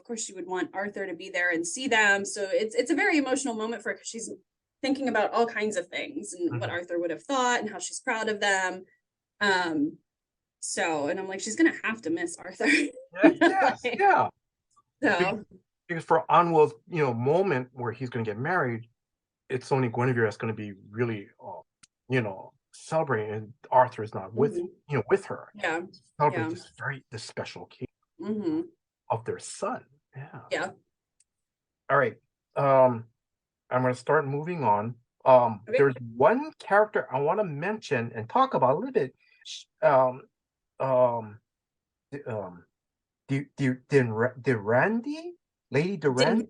course she would want Arthur to be there and see them. So it's a very emotional moment for her, because she's thinking about all kinds of things and what Arthur would have thought and how she's proud of them. And I'm like, she's gonna have to miss Arthur. Yes, yeah. So because for Anwil's moment where he's going to get married, it's only Guinevere that's going to be really celebrating, and Arthur is not with with her. Yeah, celebrate this special occasion of their son. Yeah. All right. I'm going to start moving on. Okay. There's one character I want to mention and talk about a little bit. Durandi? Lady Durandi?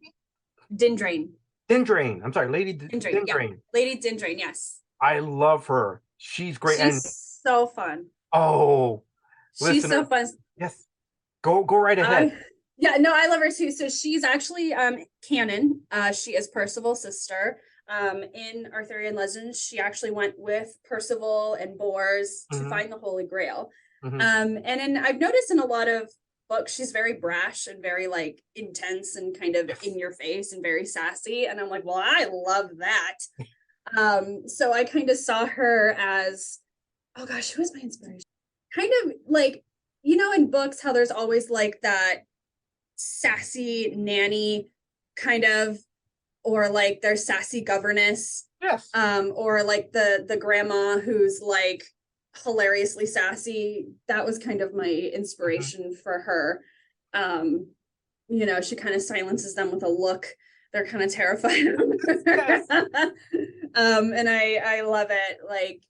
Dindrain. Dindrain. I'm sorry, Lady Dindrain. Dindrain. Yeah. Lady Dindrain, yes. I love her. She's great. She's so fun. Oh, she's so fun. Yes. Go right ahead. Yeah, no, I love her too. So she's actually canon. She is Percival's sister. In Arthurian legends, she actually went with Percival and Bors to find the Holy Grail. And I've noticed in a lot of books, she's very brash and very like intense and kind of in your face and very sassy. And I'm like, well, I love that. So I kind of saw her as, oh gosh, who was my inspiration? Kind of like, in books, how there's always like that sassy nanny kind of, or like their sassy governess. Yes. Or like the grandma who's like hilariously sassy. That was kind of my inspiration for her. She kind of silences them with a look. They're kind of terrified. Yes. And I love it. Like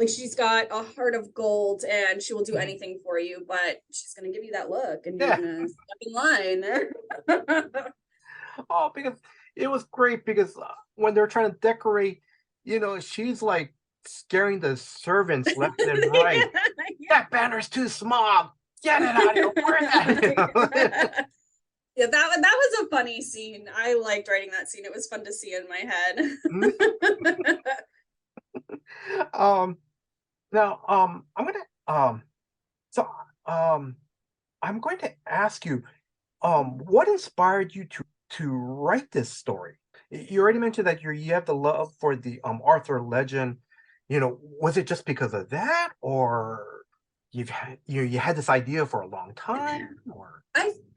she's got a heart of gold, and she will do anything for you, but she's gonna give you that look, and you're gonna step in line. Oh, because it was great, because when they're trying to decorate, she's like scaring the servants left and right. That banner's too small. Get it out of here. Wear that. Yeah, that was a funny scene. I liked writing that scene. It was fun to see in my head. Now, I'm going to ask you, what inspired you to write this story? You already mentioned that you have the love for the Arthur legend. Was it just because of that, or you had this idea for a long time? Or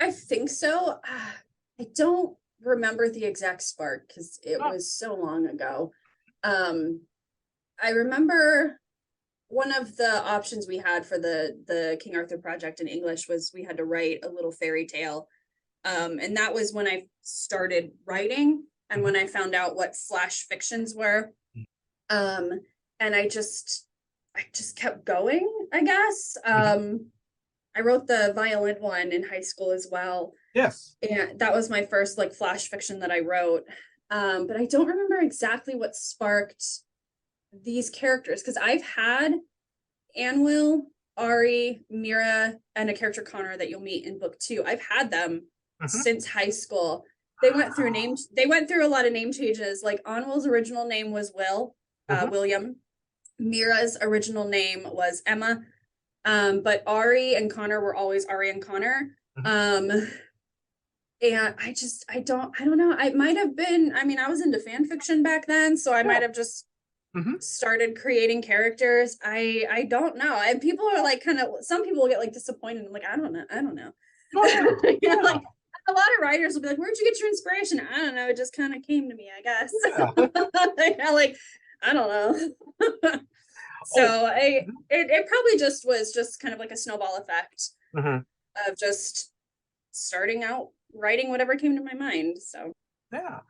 I think so. I don't remember the exact spark, because it was so long ago. I remember one of the options we had for the King Arthur project in English was we had to write a little fairy tale. And that was when I started writing, and when I found out what flash fictions were. And I just kept going, I guess. I wrote the violin one in high school as well. Yes. And that was my first like flash fiction that I wrote. But I don't remember exactly what sparked these characters, because I've had Anwil, Ari, Mira, and a character Connor that you'll meet in book 2. I've had them since high school. They went through a lot of name changes. Like Anwil's original name was William. Mira's original name was Emma. But Ari and Connor were always Ari and Connor. And I don't know. I might have been, I was into fan fiction back then, so I might have just started creating characters. I don't know. And people are like some people will get like disappointed. I'm like, I don't know. Like a lot of writers will be like, where'd you get your inspiration? I don't know. It just kind of came to me, I guess. Like, I don't know. So it probably just was just kind of like a snowball effect of just starting out writing whatever came to my mind. So yeah.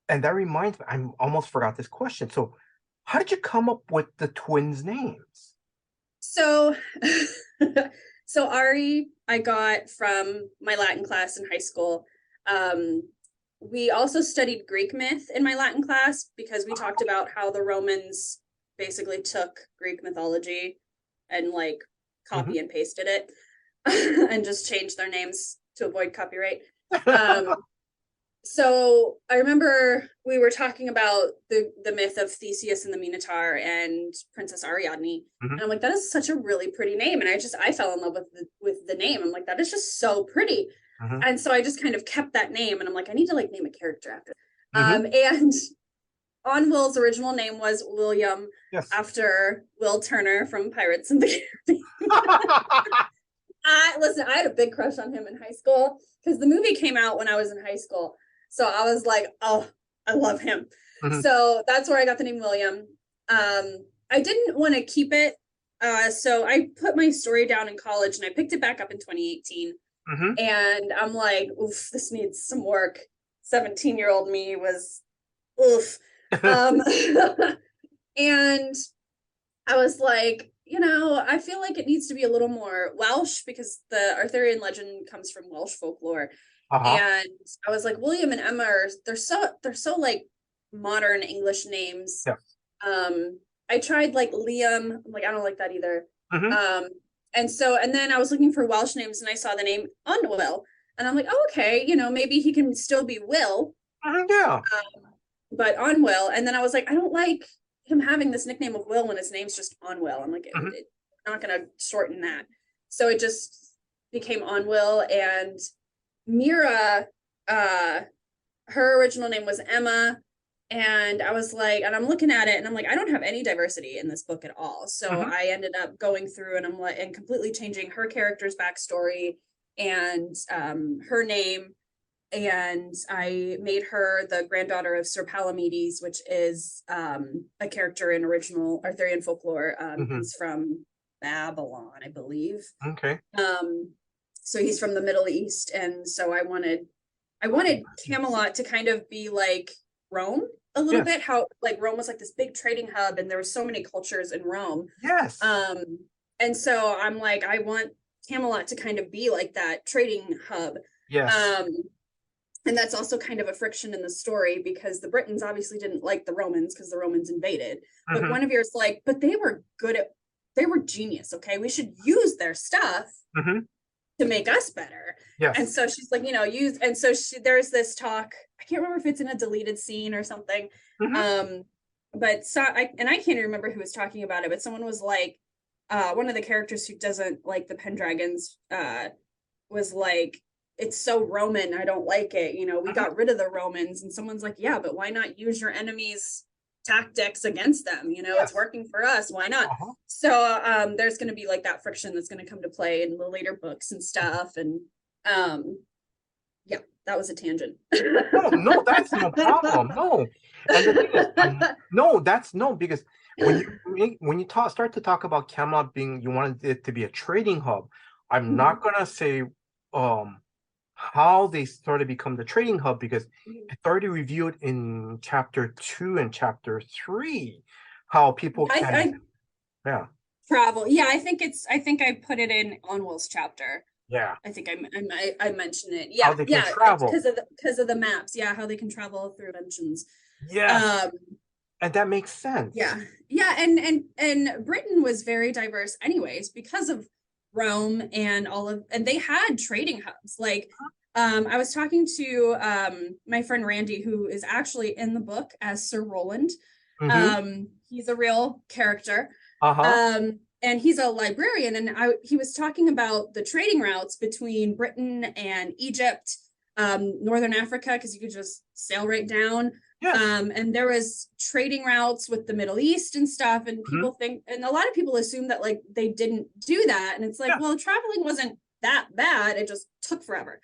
And that reminds me, I almost forgot this question. So how did you come up with the twins' names? So Ari, I got from my Latin class in high school. We also studied Greek myth in my Latin class, because we talked about how the Romans basically took Greek mythology and like copy and pasted it and just changed their names to avoid copyright. So I remember we were talking about the myth of Theseus and the Minotaur and Princess Ariadne, and I'm like, that is such a really pretty name, and I fell in love with the name. I'm like, that is just so pretty, and so I just kind of kept that name, and I'm like, I need to like name a character after. And Anwil's original name was William, Yes. after Will Turner from Pirates of the Caribbean. Listen, I had a big crush on him in high school because the movie came out when I was in high school. So I was like, oh, I love him. So that's where I got the name William. I didn't want to keep it. So I put my story down in college and I picked it back up in 2018. And I'm like, oof, this needs some work. 17-year-old me was, oof. And I was like, I feel like it needs to be a little more Welsh because the Arthurian legend comes from Welsh folklore. And I was like, William and Emma they're so like modern English names. I tried like Liam. I'm like, I don't like that either. And then I was looking for Welsh names and I saw the name Anwil. And I'm like, oh, okay, maybe he can still be Will. But Anwil. And then I was like, I don't like him having this nickname of Will when his name's just Anwil. I'm like, I'm not gonna shorten that. So it just became Anwil. And Mira, her original name was Emma. And I was like, and I'm looking at it and I'm like, I don't have any diversity in this book at all. So I ended up going through and I'm like, and completely changing her character's backstory and her name. And I made her the granddaughter of Sir Palamedes, which is a character in original Arthurian folklore. He's from Babylon, I believe. So he's from the Middle East, and so I wanted Camelot to kind of be like Rome a little bit. How like Rome was like this big trading hub, and there were so many cultures in Rome. And so I'm like, I want Camelot to kind of be like that trading hub. And that's also kind of a friction in the story because the Britons obviously didn't like the Romans because the Romans invaded. But Guinevere's like, but they were genius. Okay, we should use their stuff to make us better. And so she's like, use. And so there's this talk. I can't remember if it's in a deleted scene or something. But I can't even remember who was talking about it. But someone was like, one of the characters who doesn't like the Pendragons was like, it's so Roman, I don't like it. We got rid of the Romans, and someone's like, yeah, but why not use your enemy's tactics against them? It's working for us. Why not? So there's going to be like that friction that's going to come to play in the later books and stuff. And yeah, that was a tangent. No, that's no problem. No. And the thing is, no, that's no, because when you start to talk about Camelot being, you wanted it to be a trading hub, I'm not going to say how they started to become the trading hub because it's already revealed in chapter 2 and chapter 3 how people travel. Yeah, I think I put it in Onwell's chapter. I think I mentioned it. How they can travel because of the maps. Yeah, how they can travel through dimensions. And that makes sense. And Britain was very diverse anyways because of Rome and and they had trading hubs. Like I was talking to my friend Randy, who is actually in the book as Sir Roland. He's a real character. And he's a librarian, and he was talking about the trading routes between Britain and Egypt, Northern Africa, because you could just sail right down. And there was trading routes with the Middle East and stuff, and people think, and a lot of people assume that like they didn't do that, and it's like, well, traveling wasn't that bad, it just took forever.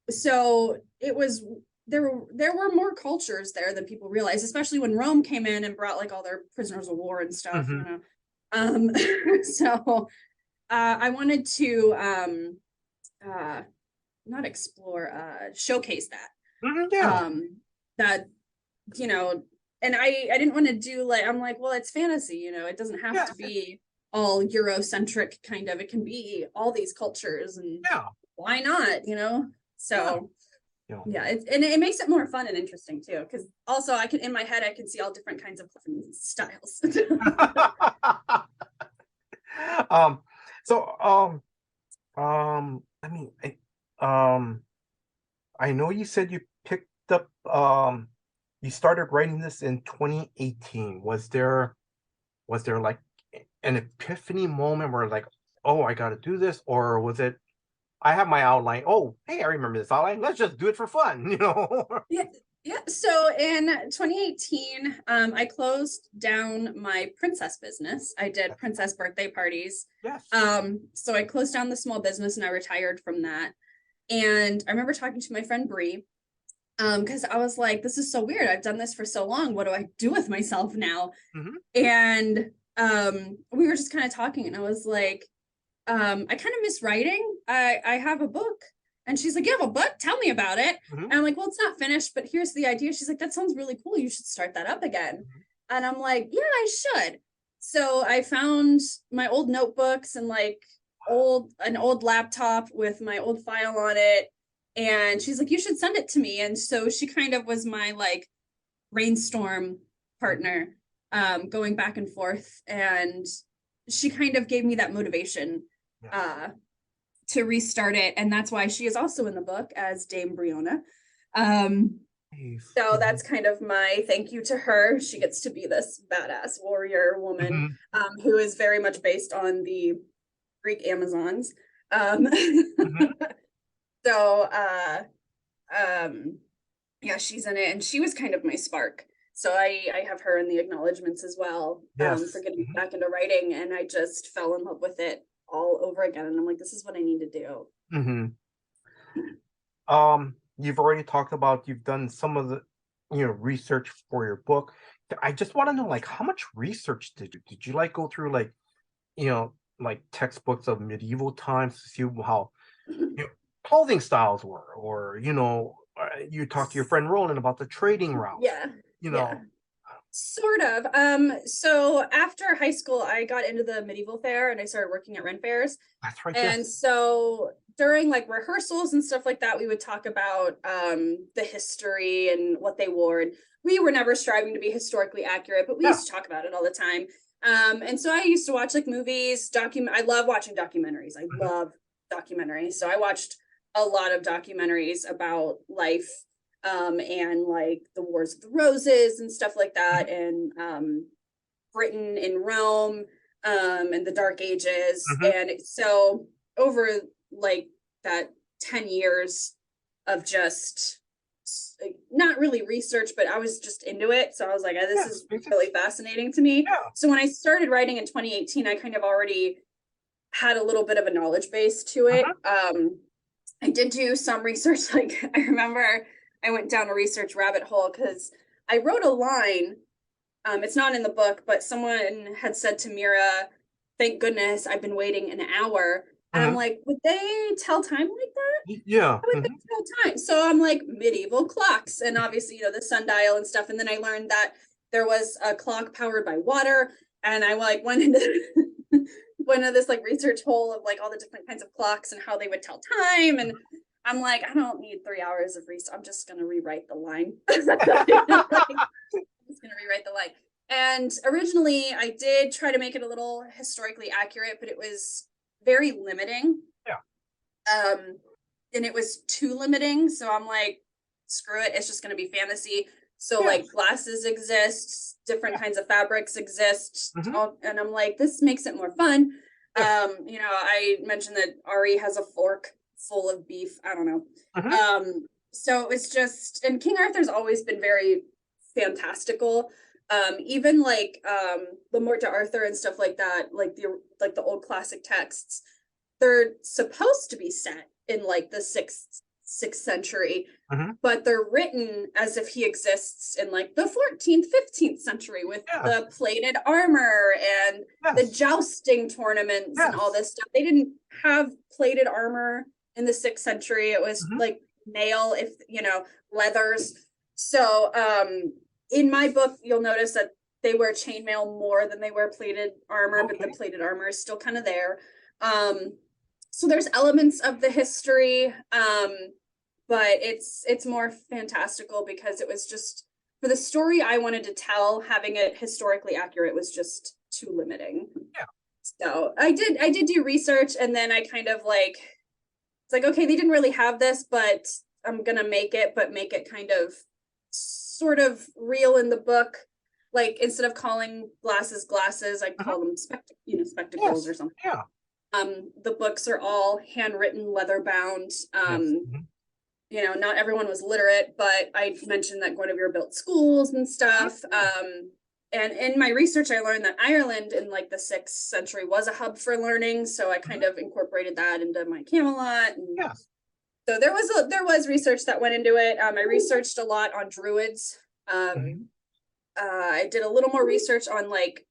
So it was, there were more cultures there than people realize, especially when Rome came in and brought like all their prisoners of war and stuff. So I wanted to not explore, showcase that. That, and I didn't want to do like, I'm like, well, it's fantasy, it doesn't have to be all Eurocentric kind of, it can be all these cultures, and why not, so it makes it more fun and interesting too, because also I can, in my head, I can see all different kinds of styles. I know you said you picked up you started writing this in 2018. Was there like an epiphany moment where like, oh, I got to do this, or was it I have my outline. Oh, hey, I remember this outline. Let's just do it for fun, you know? Yeah. Yeah. So in 2018, I closed down my princess business. I did princess birthday parties. Yes. So I closed down the small business and I retired from that. And I remember talking to my friend Bree, because I was like, this is so weird. I've done this for so long. What do I do with myself now? Mhm. And we were just kind of talking, and I was like, I kind of miss writing. I have a book. And she's like, you have a book? Tell me about it. Mhm. And I'm like, well, it's not finished, but here's the idea. She's like, that sounds really cool. You should start that up again. And I'm like, yeah, I should. So I found my old notebooks and like an old laptop with my old file on it. And she's like, you should send it to me. And so she kind of was my like brainstorm partner, going back and forth. And she kind of gave me that motivation to restart it. And that's why she is also in the book as Dame Briona. So that's kind of my thank you to her. She gets to be this badass warrior woman, who is very much based on the Greek Amazons. So yeah, she's in it, and she was kind of my spark. So I have her in the acknowledgments as well, for getting back into writing, and I just fell in love with it all over again. And I'm like, this is what I need to do. You've already talked about you've done some of the research for your book. I just want to know, like, how much research did you like go through, like, like textbooks of medieval times to see how clothing styles were, or you talked to your friend Roland about the trading route. Yeah. Sort of. So after high school, I got into the medieval fair and I started working at Ren fairs. That's right. And so during like rehearsals and stuff like that, we would talk about the history and what they wore. And we were never striving to be historically accurate, but we used to talk about it all the time. And so I used to watch like movies, I love watching documentaries. I love documentaries. So I watched a lot of documentaries about life, and like the Wars of the Roses and stuff like that, and Britain and Rome, and the Dark Ages. And so over like that 10 years of just not really research, but I was just into it. So I was like, this is really fascinating to me. So when I started writing in 2018, I kind of already had a little bit of a knowledge base to it. I did do some research. Like I remember I went down a research rabbit hole because I wrote a line. It's not in the book, but someone had said to Mira, thank goodness I've been waiting an hour. And I'm like, would they tell time like that? Yeah. How would they tell time? So I'm like, medieval clocks. And obviously, the sundial and stuff. And then I learned that there was a clock powered by water. And I like went into this like research hole of like all the different kinds of clocks and how they would tell time. And I'm like, I don't need 3 hours of research. I'm just gonna rewrite the line. I'm just gonna rewrite the line. And originally I did try to make it a little historically accurate, but it was very limiting. And it was too limiting. So I'm like, screw it, it's just gonna be fantasy. So like glasses exist, different kinds of fabrics exist, and I'm like, this makes it more fun. I mentioned that Ari has a fork full of beef. I don't know. So it was just, and King Arthur's always been very fantastical. Even like the Morte d'Arthur and stuff like that, like the old classic texts, they're supposed to be set in like the sixth century, but they're written as if he exists in like the 14th, 15th century with the plated armor and the jousting tournaments and all this stuff. They didn't have plated armor in the 6th century. It was like mail, if leathers. So in my book, you'll notice that they wear chainmail more than they wear plated armor, but the plated armor is still kind of there. So there's elements of the history, but it's more fantastical because it was just, for the story I wanted to tell, having it historically accurate was just too limiting. So I did do research, and then I kind of like, it's like, okay, they didn't really have this, but I'm gonna make it, but make it kind of sort of real in the book. Like instead of calling glasses, I call them spectacles or something. Yeah. The books are all handwritten, leather bound. Not everyone was literate, but I mentioned that Guinevere built schools and stuff. And in my research, I learned that Ireland in like the 6th century was a hub for learning. So I kind of incorporated that into my Camelot. And so there was research that went into it. I researched a lot on druids. I did a little more research on like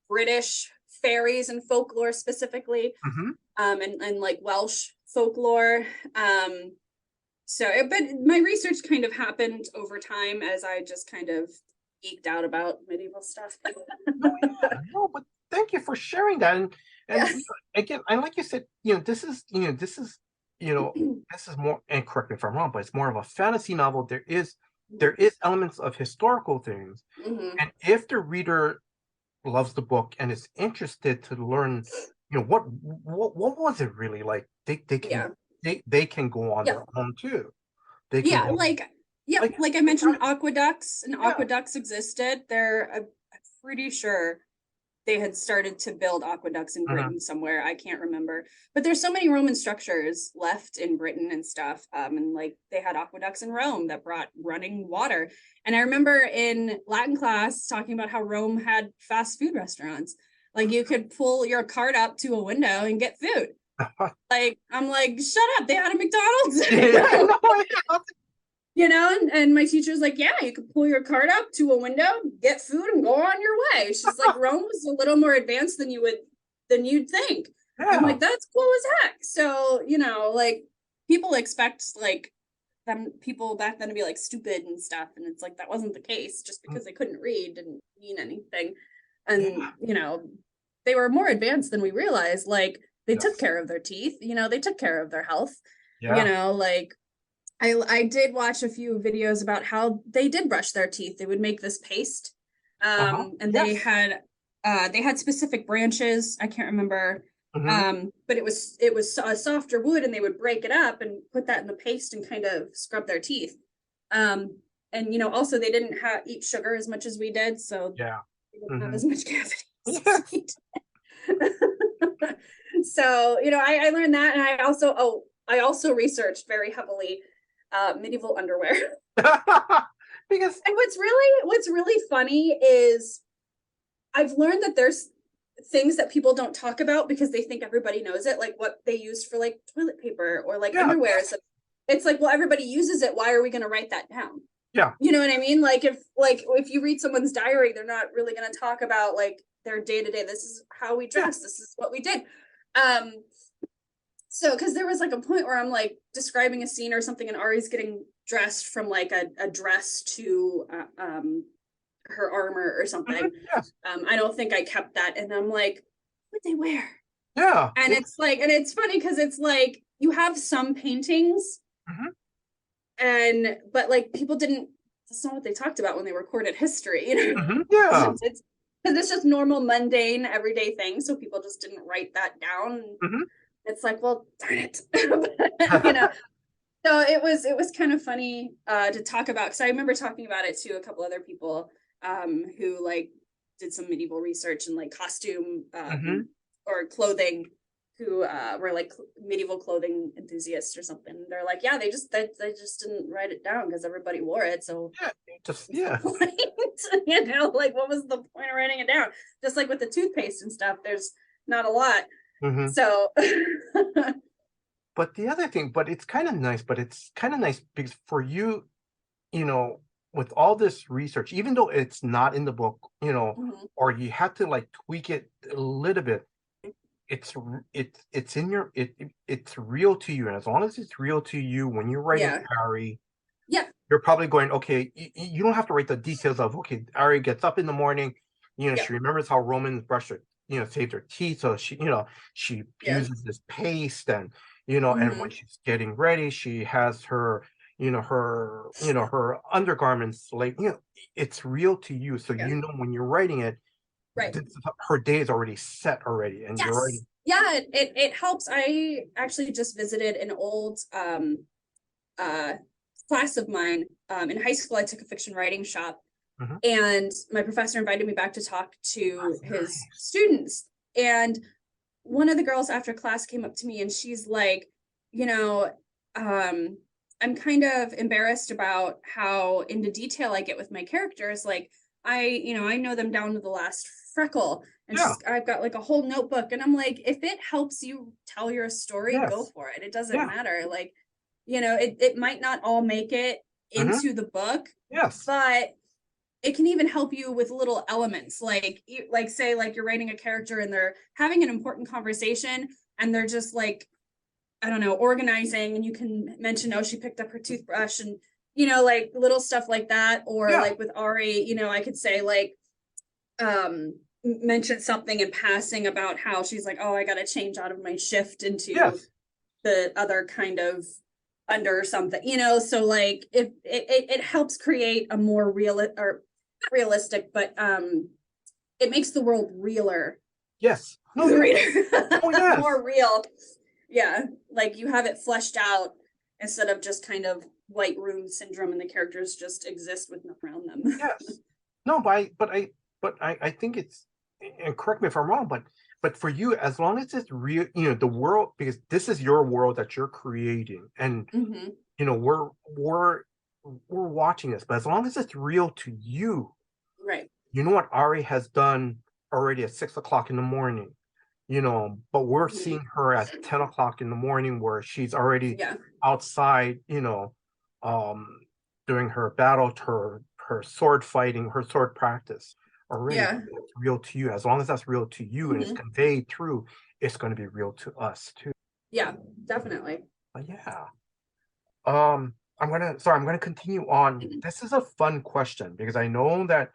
British fairies and folklore specifically, and like Welsh folklore. But my research kind of happened over time as I just kind of geeked out about medieval stuff. But thank you for sharing that. And again, and like you said, this is more, and correct me if I'm wrong, but it's more of a fantasy novel. There is elements of historical things, and if the reader loves the book and is interested to learn, what was it really like, they can go on their own too. Like I mentioned, aqueducts existed. I'm pretty sure they had started to build aqueducts in Britain somewhere. I can't remember, but there's so many Roman structures left in Britain and stuff. And like they had aqueducts in Rome that brought running water. And I remember in Latin class talking about how Rome had fast food restaurants. Like you could pull your cart up to a window and get food. Like, I'm like, shut up. They had a McDonald's. And my teacher's like, yeah, you could pull your cart up to a window, get food, and go on your way. She's like, Rome was a little more advanced than you'd think. I'm like, that's cool as heck. So, like people expect like people back then to be like stupid and stuff. And it's like, that wasn't the case. Just because they couldn't read didn't mean anything. And, they were more advanced than we realized. Like they took care of their teeth, they took care of their health, like I did watch a few videos about how they did brush their teeth. They would make this paste, and they had specific branches. I can't remember, but it was a softer wood, and they would break it up and put that in the paste and kind of scrub their teeth. And also they didn't eat sugar as much as we did, so they didn't have as much cavity. So I learned that, and I also researched very heavily medieval underwear. Because and what's really funny is I've learned that there's things that people don't talk about because they think everybody knows it, like what they used for like toilet paper or like underwear. So it's like, well, everybody uses it. Why are we going to write that down? Yeah. You know what I mean? Like if you read someone's diary, they're not really going to talk about like their day-to-day. This is how we dress. This is what we did. So because there was like a point where I'm like describing a scene or something and Ari's getting dressed from like a dress to her armor or something. I don't think I kept that, and I'm like, what would they wear? And it's like, and it's funny because it's like you have some paintings but like people that's not what they talked about when they recorded history, it's because it's just normal, mundane, everyday things, so people just didn't write that down. It's like, well, darn it. So it was kind of funny to talk about, because I remember talking about it to a couple other people who like did some medieval research and like costume or clothing, who were like medieval clothing enthusiasts or something. They're like, yeah, they just didn't write it down because everybody wore it. So like, what was the point of writing it down? Just like with the toothpaste and stuff, there's not a lot. So but the other thing, it's kind of nice because for you, with all this research, even though it's not in the book, or you have to like tweak it a little bit, it's in your it's real to you, and as long as it's real to you when you're writing Ari, you're probably going, okay, you don't have to write the details of, okay, Ari gets up in the morning, she remembers how Romans brush their save their teeth, so she uses this paste, and and when she's getting ready, she has her her undergarments, like it's real to you, so when you're writing it, her day is already set already, and you're writing. It helps. I actually just visited an old class of mine, in high school, I took a fiction writing shop, Mhm. and my professor invited me back to talk to That's his nice. students. And one of the girls after class came up to me and she's like, you know, I'm kind of embarrassed about how into detail I get with my characters. Like, I know them down to the last freckle. And Yeah. I've got like a whole notebook. And I'm like, if it helps you tell your story, go Yes. for it. It doesn't Yeah. matter. Like, it might not all make it Mhm. into the book, Yes. but it can even help you with little elements, like say like you're writing a character and they're having an important conversation and they're just like, I don't know, organizing, and you can mention, oh, she picked up her toothbrush, and like little stuff like that. Or Yeah. like with Ari, I could say like, mention something in passing about how she's like, oh, I got to change out of my shift into Yes. the other kind of under something, so like it helps create a more real, or not realistic, but it makes the world realer Yes. to No. the Yes. reader. Oh yes. More real. Yeah, like you have it fleshed out instead of just kind of white room syndrome and the characters just exist with nothing around them. Yes. No, but I think it's, and correct me if I'm wrong, but for you, as long as it's real, the world, because this is your world that you're creating, and Mm-hmm. we're watching this, but as long as it's real to you, Right. you know what Ari has done already at 6 o'clock in the morning, but we're Mhm. seeing her at 10 o'clock in the morning where she's already Yeah. outside, um, doing her battle, her sword fighting, her sword practice already. Yeah. It's real to you. As long as that's real to you and it's Mhm. conveyed through, it's going to be real to us too. Yeah, definitely. But yeah. I'm gonna continue on. This is a fun question because I know that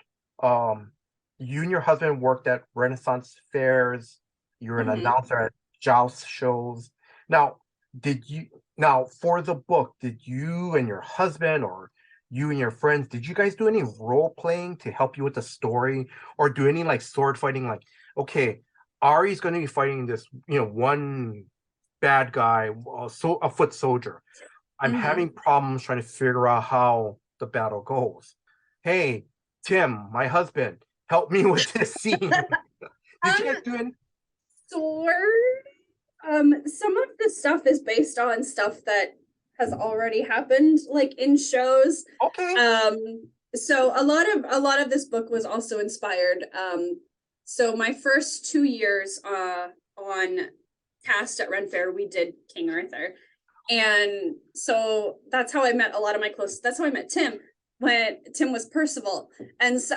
you and your husband worked at Renaissance fairs. You're an Mhm. announcer at joust shows. Now, did you now for the book, did you and your husband, or you and your friends, did you guys do any role playing to help you with the story, or do any like sword fighting? Like, okay, Ari's going to be fighting this, one bad guy, so a foot soldier. I'm Mhm. having problems trying to figure out how the battle goes. Hey, Tim, my husband, help me with this scene. Did you guys do any? Sword. Some of the stuff is based on stuff that has already happened, like in shows. Okay. So a lot of this book was also inspired. So my first 2 years on cast at Ren Fair, we did King Arthur. And so that's how I met a lot of my close. That's how I met Tim, when Tim was Percival. And so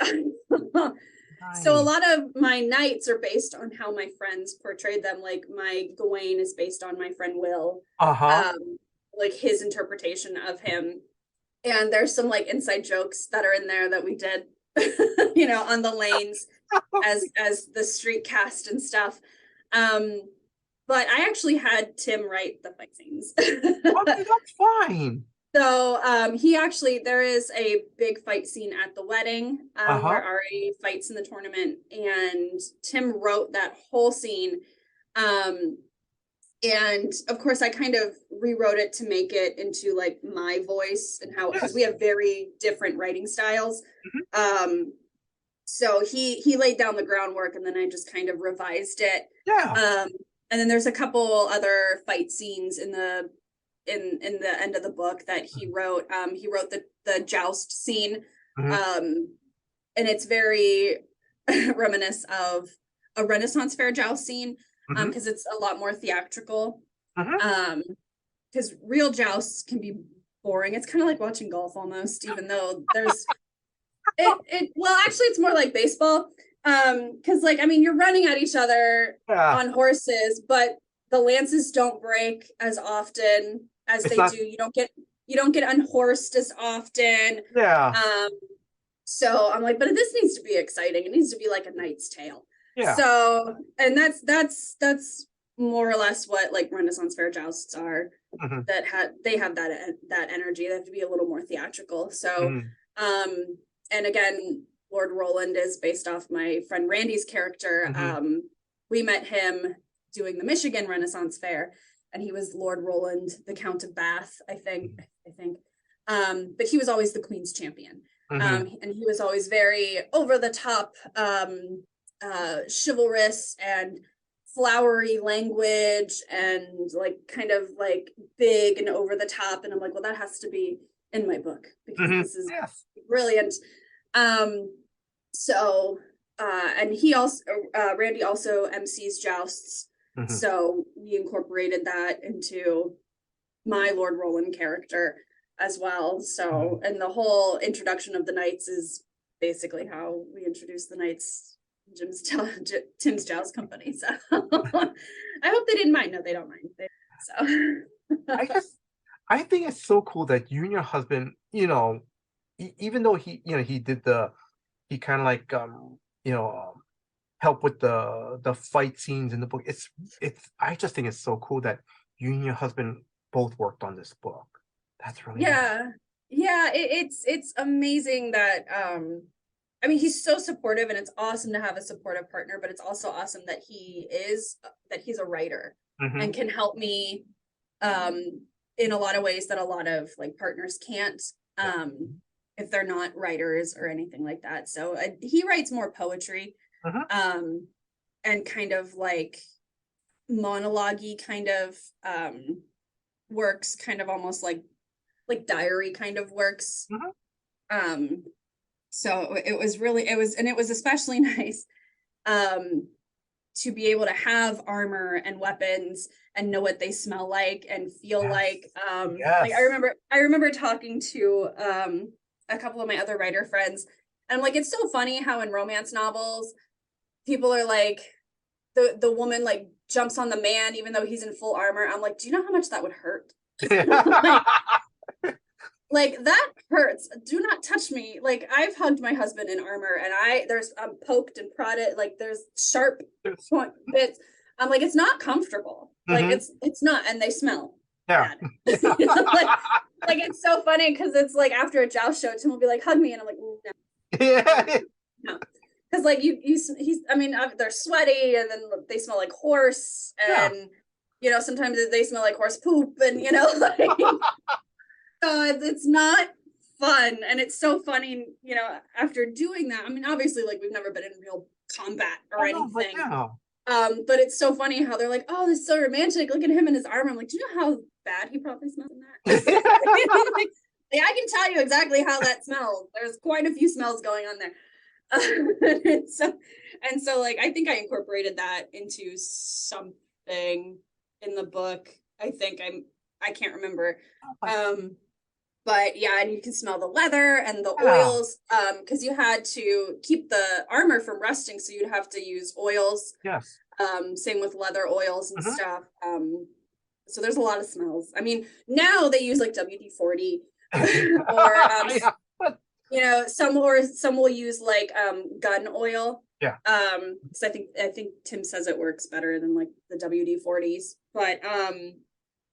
so a Nice. lot of my knights are based on how my friends portrayed them. Like my Gawain is based on my friend Will, Uh-huh. like his interpretation of him. And there's some like inside jokes that are in there that we did, on the lanes as the street cast and stuff. Um, but I actually had Tim write the fight scenes. Okay, that's fine. So there is a big fight scene at the wedding, Uh-huh. where Ari fights in the tournament, and Tim wrote that whole scene. Um, and of course I kind of rewrote it to make it into like my voice, and how, because we Yes. have very different writing styles. Mhm. So he laid down the groundwork, and then I just kind of revised it. Yeah. And then there's a couple other fight scenes in the end of the book that he wrote. He wrote the joust scene, Mhm. and it's very reminiscent of a Renaissance fair joust scene, Mhm. because it's a lot more theatrical. Mhm. Because real jousts can be boring. It's kind of like watching golf almost, even though there's well, actually it's more like baseball. Because like, I mean, you're running at each other Yeah. on horses, but the lances don't break as often as It's they not. do. You don't get unhorsed as often. Yeah. Um, so I'm like, but this needs to be exciting. It needs to be like a Knight's Tale. Yeah. So, and that's more or less what like Renaissance fair jousts are. Mhm. They have that energy. They have to be a little more theatrical. So, Mhm. and again, Lord Roland is based off my friend Randy's character. Mhm. We met him doing the Michigan Renaissance Fair, and he was Lord Roland, the Count of Bath, I think. Mhm. I think. But he was always the Queen's champion. Mhm. And he was always very over the top, chivalrous and flowery language and like kind of like big and over the top. And I'm like, well, that has to be in my book because Mhm. this is Yes. brilliant. So and he also Randy also MCs jousts. Mhm. So we incorporated that into my Lord Roland character as well. So, and the whole introduction of the knights is basically how we introduce the knights, Tim's Joust Company. So I hope they didn't mind. No, they don't mind. I So just, I think it's so cool that you and your husband, even though he did he kind of like, help with the fight scenes in the book. I just think it's so cool that you and your husband both worked on this book. That's really nice. yeah, it's amazing that I mean, he's so supportive, and it's awesome to have a supportive partner, but it's also awesome that he's a writer Mhm. and can help me in a lot of ways that a lot of like partners can't, if they're not writers or anything like that. So he writes more poetry, Mhm. and kind of like monologue-y kind of works, kind of almost like diary kind of works. Mhm. So it was especially nice to be able to have armor and weapons and know what they smell like and feel Yes. like. Like Yes. I remember talking to a couple of my other writer friends, and I'm like, it's so funny how in romance novels people are like, the woman like jumps on the man even though he's in full armor. I'm like, do you know how much that would hurt? Like that hurts. Do not touch me. Like I've hugged my husband in armor, and there's poked and prodded. Like there's sharp point bits. I'm like, it's not comfortable. Like Mhm. it's not, and they smell Yeah. bad. like it's so funny because it's like after a joust show, Tim will be like, hug me, and I'm like, no, no. Because like he's I mean, they're sweaty, and then they smell like horse, and sometimes they smell like horse poop, and like so it's not fun. And it's so funny, after doing that. I mean, obviously, like we've never been in real combat or No, but anything. yeah. But it's so funny how they're like, oh, this is so romantic. Look at him in his armor. I'm like, do you know how bad he probably smells in that? Like, I can tell you exactly how that smells. There's quite a few smells going on there. And so like I think I incorporated that into something in the book. I can't remember. But yeah, and you can smell the leather and the oils, because you had to keep the armor from rusting, so you'd have to use oils. Yes. Same with leather oils and stuff. So there's a lot of smells. I mean, now they use like WD-40 or some will use like gun oil. Yeah. Because I think Tim says it works better than like the WD-40s, but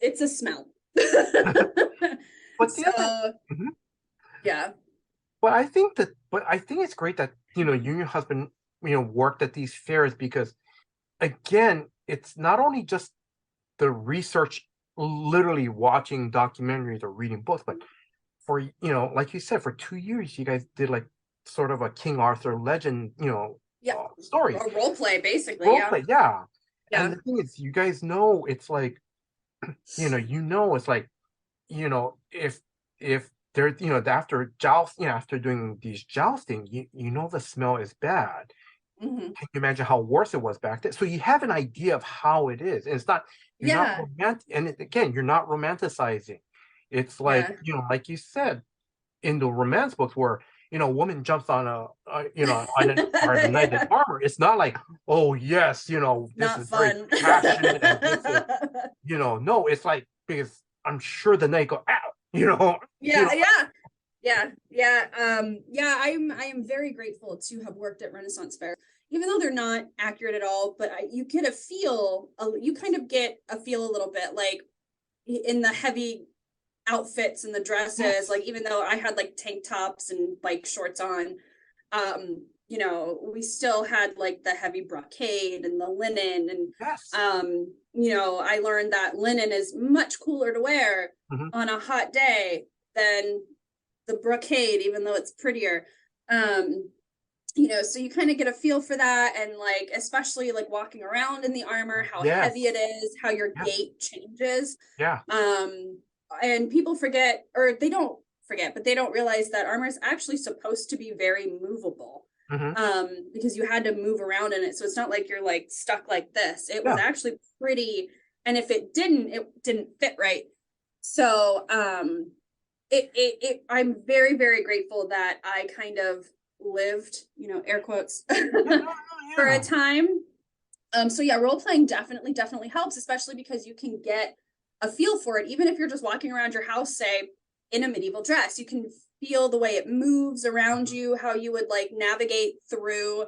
it's a smell. But yeah. But I think it's great that you and your husband worked at these fairs, because again, it's not only just the research, literally watching documentaries or reading books, but for like you said, for 2 years you guys did like sort of a King Arthur legend, stories, or role play, basically. yeah. And the thing is, you guys know, it's like it's like if they're after after doing these jousting, the smell is bad. Mm-hmm. Can you imagine how worse it was back then? So you have an idea of how it is, and it's not not romantic. And again, you're not romanticizing. It's like like you said, in the romance books where a woman jumps on a knight in armor. It's not like, oh yes, this not is fun. very passionate, and this is no, it's like, because I'm sure the knight go out. I am very grateful to have worked at Renaissance Fair, even though they're not accurate at all. But you kind of get a feel a little bit like in the heavy outfits and the dresses. Like even though I had like tank tops and bike shorts on, we still had like the heavy brocade and the linen, and I learned that linen is much cooler to wear on a hot day than the brocade, even though it's prettier. You know, so you kind of get a feel for that, and like especially like walking around in the armor, how heavy it is, how your gait changes. Yeah. And people forget, or they don't forget, but they don't realize that armor is actually supposed to be very movable. Because you had to move around in it, so it's not like you're like stuck like this. It was actually pretty, and if it didn't fit right. So I'm very, very grateful that I kind of lived, you know, air quotes, for a time. So yeah, role playing definitely helps, especially because you can get a feel for it. Even if you're just walking around your house, say in a medieval dress, you can feel the way it moves around you, how you would like navigate through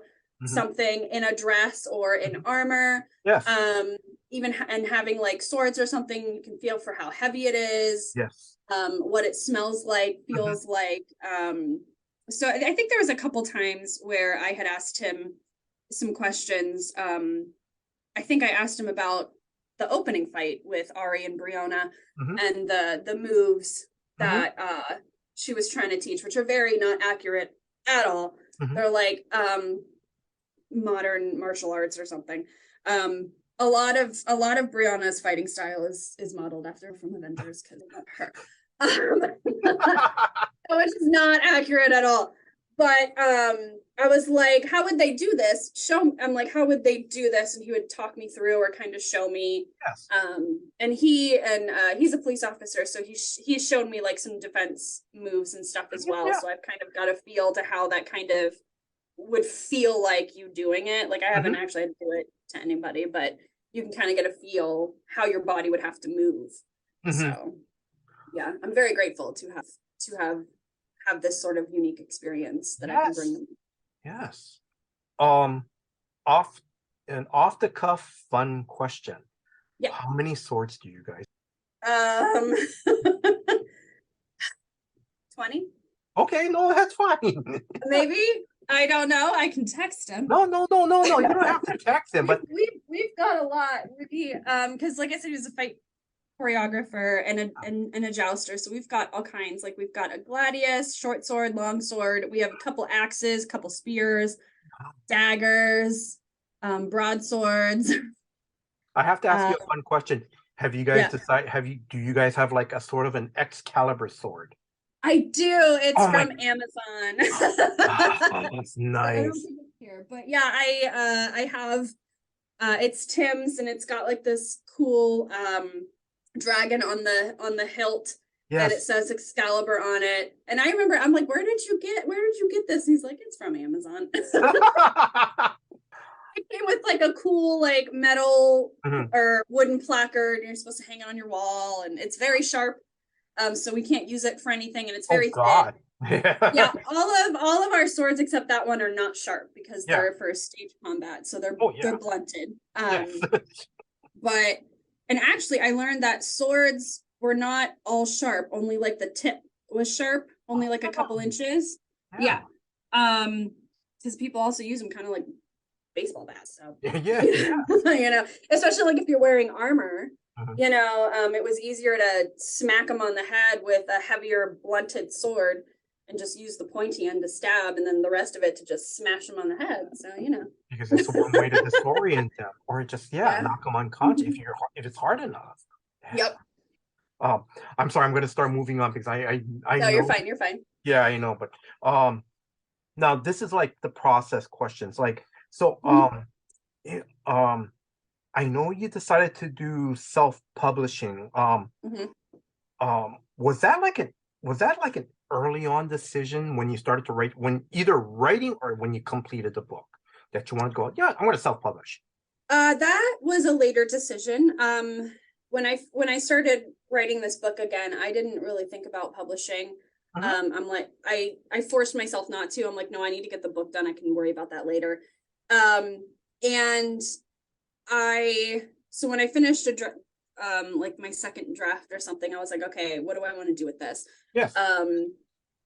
something in a dress or in armor. Yes. Even and having like swords or something, you can feel for how heavy it is. Yes. What it smells like, feels like. So I think there was a couple times where I had asked him some questions. I think I asked him about the opening fight with Ari and Briona and the moves that she was trying to teach, which are very not accurate at all. They're like modern martial arts or something. A lot of Brianna's fighting style is modeled after from Avengers, because of her. Which is not accurate at all. But I was like, how would they do this? I'm like, how would they do this? And he would talk me through or kind of show me. Yes. And he's a police officer, so he's shown me like some defense moves and stuff as well. So I've kind of got a feel to how that kind of would feel like you doing it. Like I haven't actually had to do it to anybody, but you can kind of get a feel how your body would have to move. So yeah, I'm very grateful to have this sort of unique experience that I can bring them. Yes. Off the cuff fun question. Yeah. How many swords do you guys? 20. Okay, no, that's fine. Maybe. I don't know. I can text him. No. You don't have to text him, but we've got a lot. Because like I said, he was a fight choreographer and a jouster, so we've got all kinds. Like we've got a gladius, short sword, long sword. We have a couple axes, couple spears, daggers, broadswords. I have to ask you a fun question. Have you guys decided? Do you guys have like a sort of an Excalibur sword? I do. It's from Amazon. That's nice. I don't think it's here, but yeah, I have. It's Tim's, and it's got like this cool dragon on the hilt that it says Excalibur on it. And I remember I'm like, where did you get this? And he's like, it's from Amazon. It came with like a cool like metal or wooden placard, and you're supposed to hang it on your wall, and it's very sharp. So we can't use it for anything, and it's very thin. Yeah, all of our swords except that one are not sharp because they're for stage combat, so they're blunted. But and actually I learned that swords were not all sharp, only like the tip was sharp, only like a couple inches. Yeah. Because people also use them kind of like baseball bats. So you know, especially like if you're wearing armor. You know, it was easier to smack them on the head with a heavier blunted sword and just use the pointy end to stab, and then the rest of it to just smash them on the head. So, you know. Because it's one way to disorient them, or just knock them unconscious if it's hard enough. Yep. I'm sorry, I'm going to start moving on because I No, know, you're fine. Yeah, I know, but now this is like the process questions. Like so I know you decided to do self-publishing. Was that like an early on decision when you started to write, when either writing or when you completed the book, that you want to go, I'm going to self-publish? That was a later decision. When I started writing this book again, I didn't really think about publishing. I'm like, I forced myself not to. I'm like, no, I need to get the book done. I can worry about that later. And so when I finished like my second draft or something, I was like, okay, what do I want to do with this? Yes. And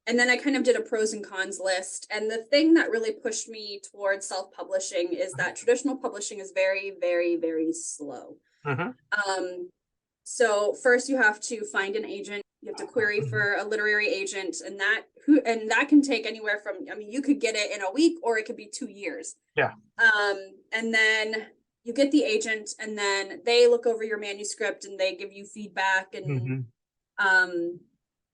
then I kind of did a pros and cons list. And the thing that really pushed me towards self-publishing is that traditional publishing is very, very, very slow. So first you have to find an agent You have to query for a literary agent, and that can take anywhere from, I mean, you could get it in a week or it could be 2 years. Yeah. And then you get the agent, and then they look over your manuscript and they give you feedback, and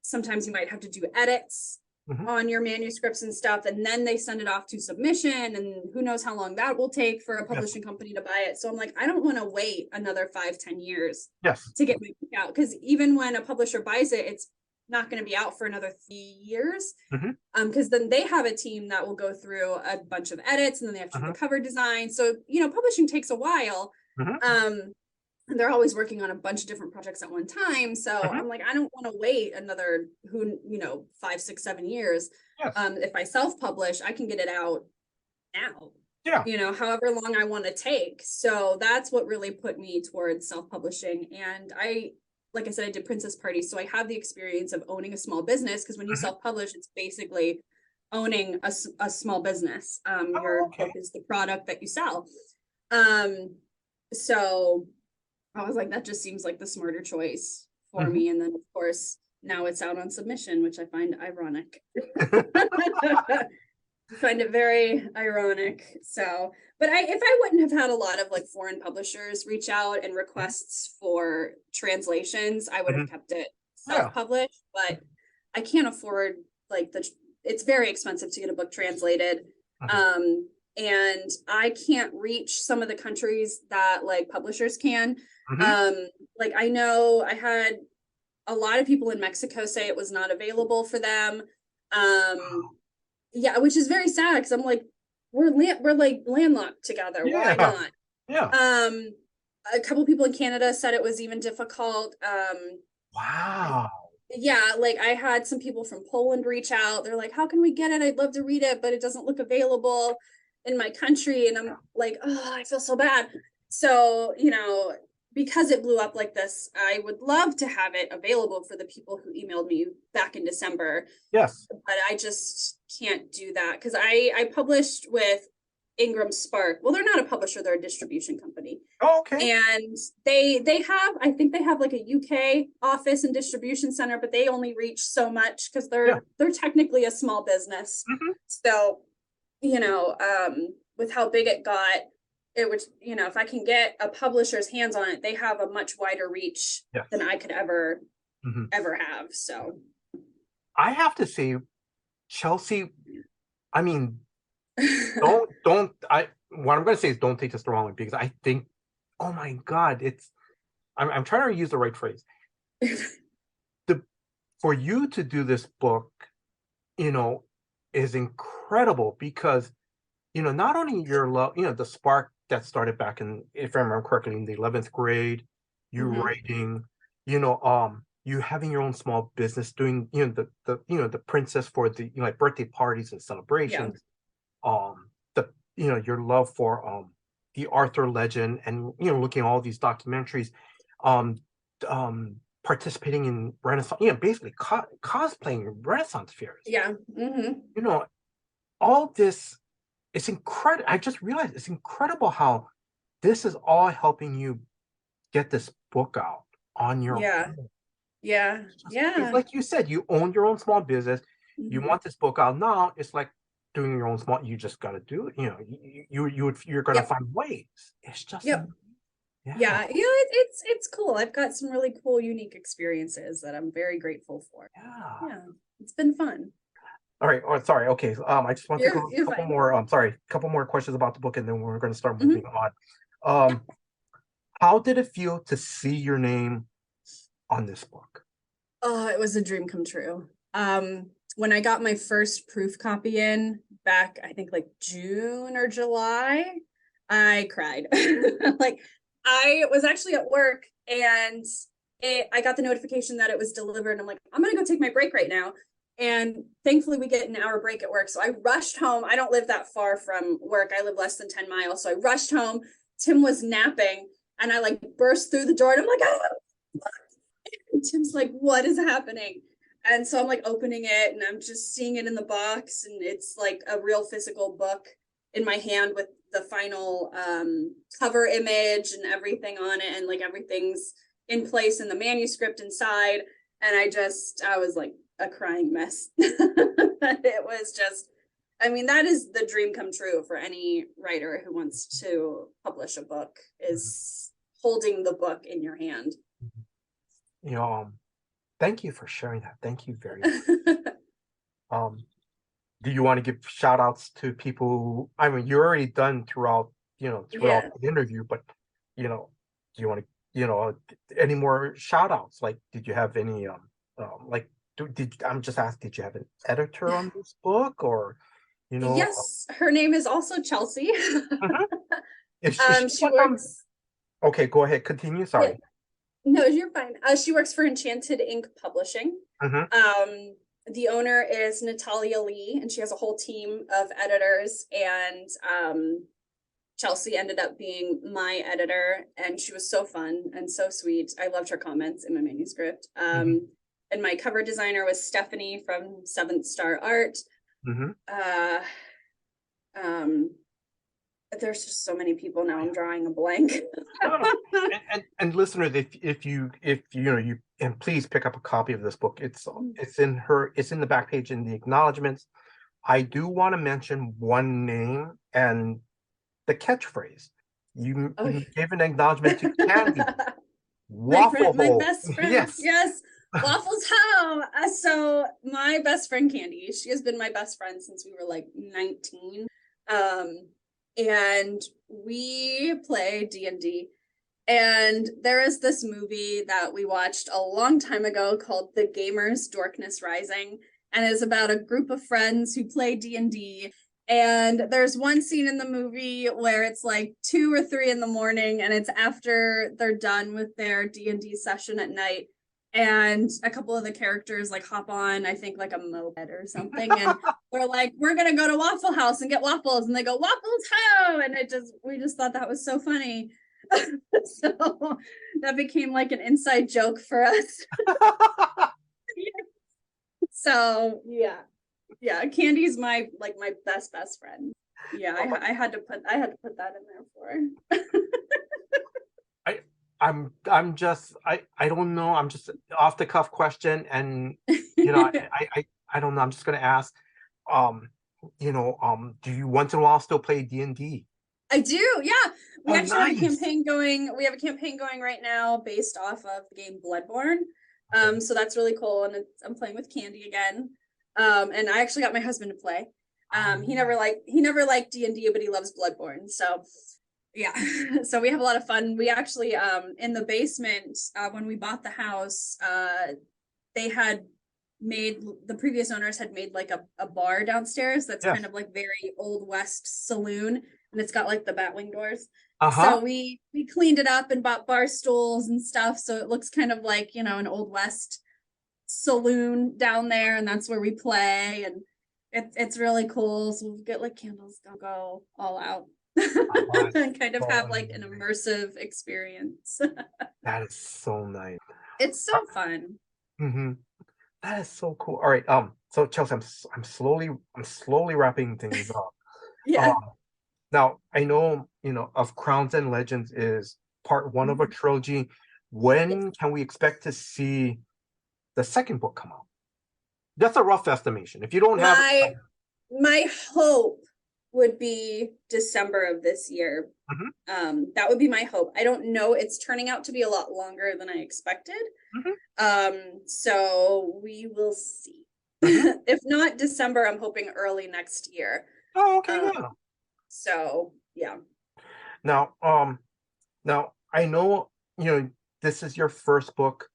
sometimes you might have to do edits on your manuscripts and stuff, and then they send it off to submission, and who knows how long that will take for a publishing company to buy it. So I'm like, I don't want to wait another 5-10 years to get my book out, because even when a publisher buys it, it's not going to be out for another 3 years, because then they have a team that will go through a bunch of edits, and then they have to do the cover design. So, you know, publishing takes a while. And they're always working on a bunch of different projects at one time. So I'm like, I don't want to wait another 5, 6, 7 years. If I self-publish, I can get it out now. However long I want to take. So that's what really put me towards self-publishing. And like I said, I did Princess Parties, so I have the experience of owning a small business, because when you self-publish, it's basically owning a small business. Your book is the product that you sell. So I was like, that just seems like the smarter choice for me. And then, of course, now it's out on submission, which I find ironic. I find it very ironic. So, but if I wouldn't have had a lot of like foreign publishers reach out and requests for translations, I would have kept it self-published. But I can't afford it's very expensive to get a book translated. And I can't reach some of the countries that like publishers can. Like I know I had a lot of people in Mexico say it was not available for them. Which is very sad, because I'm like, we're like landlocked together. Why not? A couple people in Canada said it was even difficult. Like I had some people from Poland reach out. They're like, how can we get it? I'd love to read it, but it doesn't look available in my country. And I'm like, oh, I feel so bad. So, because it blew up like this, I would love to have it available for the people who emailed me back in December. But I just can't do that, because I published with Ingram Spark. Well, they're not a publisher, they're a distribution company. And they have, I think they have like a UK office and distribution center, but they only reach so much, because they're technically a small business. So, with how big it got, it would, if I can get a publisher's hands on it, they have a much wider reach than I could ever have. So I have to say, Chelsea, I mean, what I'm going to say is, don't take this the wrong way, because I think, oh my God, I'm trying to use the right phrase. For you to do this book, is incredible, because, not only your love, the spark that started back in, if I remember correctly, in the 11th grade, you writing, you having your own small business, doing, the princess for the, like birthday parties and celebrations, your love for the Arthur legend, and looking at all these documentaries, participating in Renaissance, basically cosplaying Renaissance fairs. All this, it's incredible. I just realized it's incredible how this is all helping you get this book out on your own. It's like you said, you own your own small business. You want this book out now. It's like doing your own small. You just got to do it. You're going to find ways. It's just it's cool. I've got some really cool, unique experiences that I'm very grateful for. It's been fun. All right. Oh, sorry. Okay. I just want to go a couple more. Couple more questions about the book, and then we're going to start moving on. How did it feel to see your name on this book? Oh, it was a dream come true. When I got my first proof copy in back, I think like June or July, I cried. Like I was actually at work, and I got the notification that it was delivered, and I'm like, I'm going to go take my break right now. And thankfully we get an hour break at work. So I rushed home. I don't live that far from work. I live less than 10 miles. So I rushed home. Tim was napping, and I like burst through the door, and I'm like, oh. And Tim's like, what is happening? And so I'm like opening it, and I'm just seeing it in the box, and it's like a real physical book in my hand with the final cover image and everything on it, and like everything's in place in the manuscript inside. And I was like a crying mess. It was just, I mean, that is the dream come true for any writer who wants to publish a book, is holding the book in your hand. You know, thank you for sharing that. Thank you very much. Do you want to give shout outs to people? I mean, you're already done throughout Yeah. the interview, but do you want to any more shout outs? Like, did you have any like I'm just asking, did you have an editor on this book, or Yes, her name is also Chelsea. Mhm. Is She works. Okay, go ahead, continue. Sorry. Yeah, no, you're fine. She works for Enchanted Ink Publishing. The owner is Natalia Lee, and she has a whole team of editors. And Chelsea ended up being my editor, and she was so fun and so sweet. I loved her comments in my manuscript. And my cover designer was Stephanie from Seventh Star Art. There's just so many people now. I'm drawing a blank. and listeners, if you and please pick up a copy of this book. It's in the back page in the acknowledgments. I do want to mention one name and the catchphrase. You gave an acknowledgement to Candy. Waffle my Hole. best friend. Yes. Waffles how? So my best friend Candy, she has been my best friend since we were like 19. And we play D&D. And there is this movie that we watched a long time ago called The Gamers Dorkness Rising, and it's about a group of friends who play D&D. And there's one scene in the movie where it's like 2 or 3 in the morning, and it's after they're done with their D&D session at night. And a couple of the characters like hop on, I think like a moped or something, and we're like, we're gonna go to Waffle House and get waffles, and they go, waffles how? And we just thought that was so funny. So that became like an inside joke for us. So yeah, Candy's my best friend. Yeah, I had to put that in there for her. I'm just I don't know. I'm just off the cuff question, and I don't know. I'm just gonna ask. Do you once in a while still play D&D? I do. Yeah, we actually nice. have a campaign going. We have a campaign going right now based off of the game Bloodborne. So that's really cool, and I'm playing with Candy again. And I actually got my husband to play. He never liked D&D, but he loves Bloodborne. So yeah, so we have a lot of fun. We actually in the basement when we bought the house, the previous owners had made like a bar downstairs that's kind of like very old West saloon, and it's got like the batwing doors. So we cleaned it up and bought bar stools and stuff, so it looks kind of like an old West saloon down there, and that's where we play, and it's really cool. So we get like candles, go all out. And kind of have like an immersive experience. That is so nice. It's so fun. That is so cool. All right. So Chelsea, I'm slowly wrapping things up. Yeah. Now I know of Crowns and Legends is part 1 of a trilogy. When can we expect to see the second book come out? That's a rough estimation. If you don't have my hope would be December of this year. That would be my hope. I don't know. It's turning out to be a lot longer than I expected. So we will see. If not December, I'm hoping early next year. Oh, okay. Yeah. So yeah. Now I know this is your first book,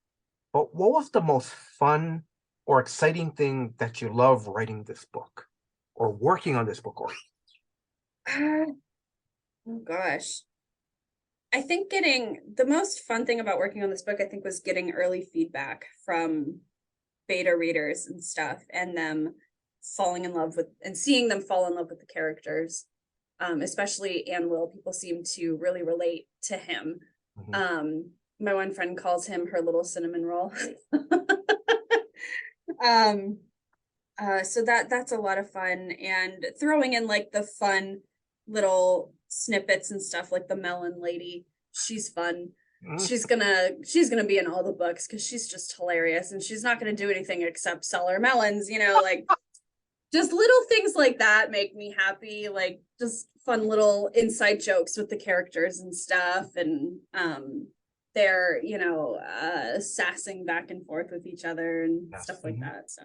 but what was the most fun or exciting thing that you love writing this book or working on this book? Oh gosh. I think the most fun thing about working on this book, I think, was getting early feedback from beta readers and stuff, and them falling in love with, and seeing them fall in love with the characters. Especially Anwil, people seem to really relate to him. My one friend calls him her little cinnamon roll. So that's a lot of fun, and throwing in like the fun little snippets and stuff, like the melon lady, she's fun. she's gonna be in all the books because she's just hilarious, and she's not gonna do anything except sell her melons, like just little things like that make me happy, like just fun little inside jokes with the characters and stuff, and they're sassing back and forth with each other and stuff like that. So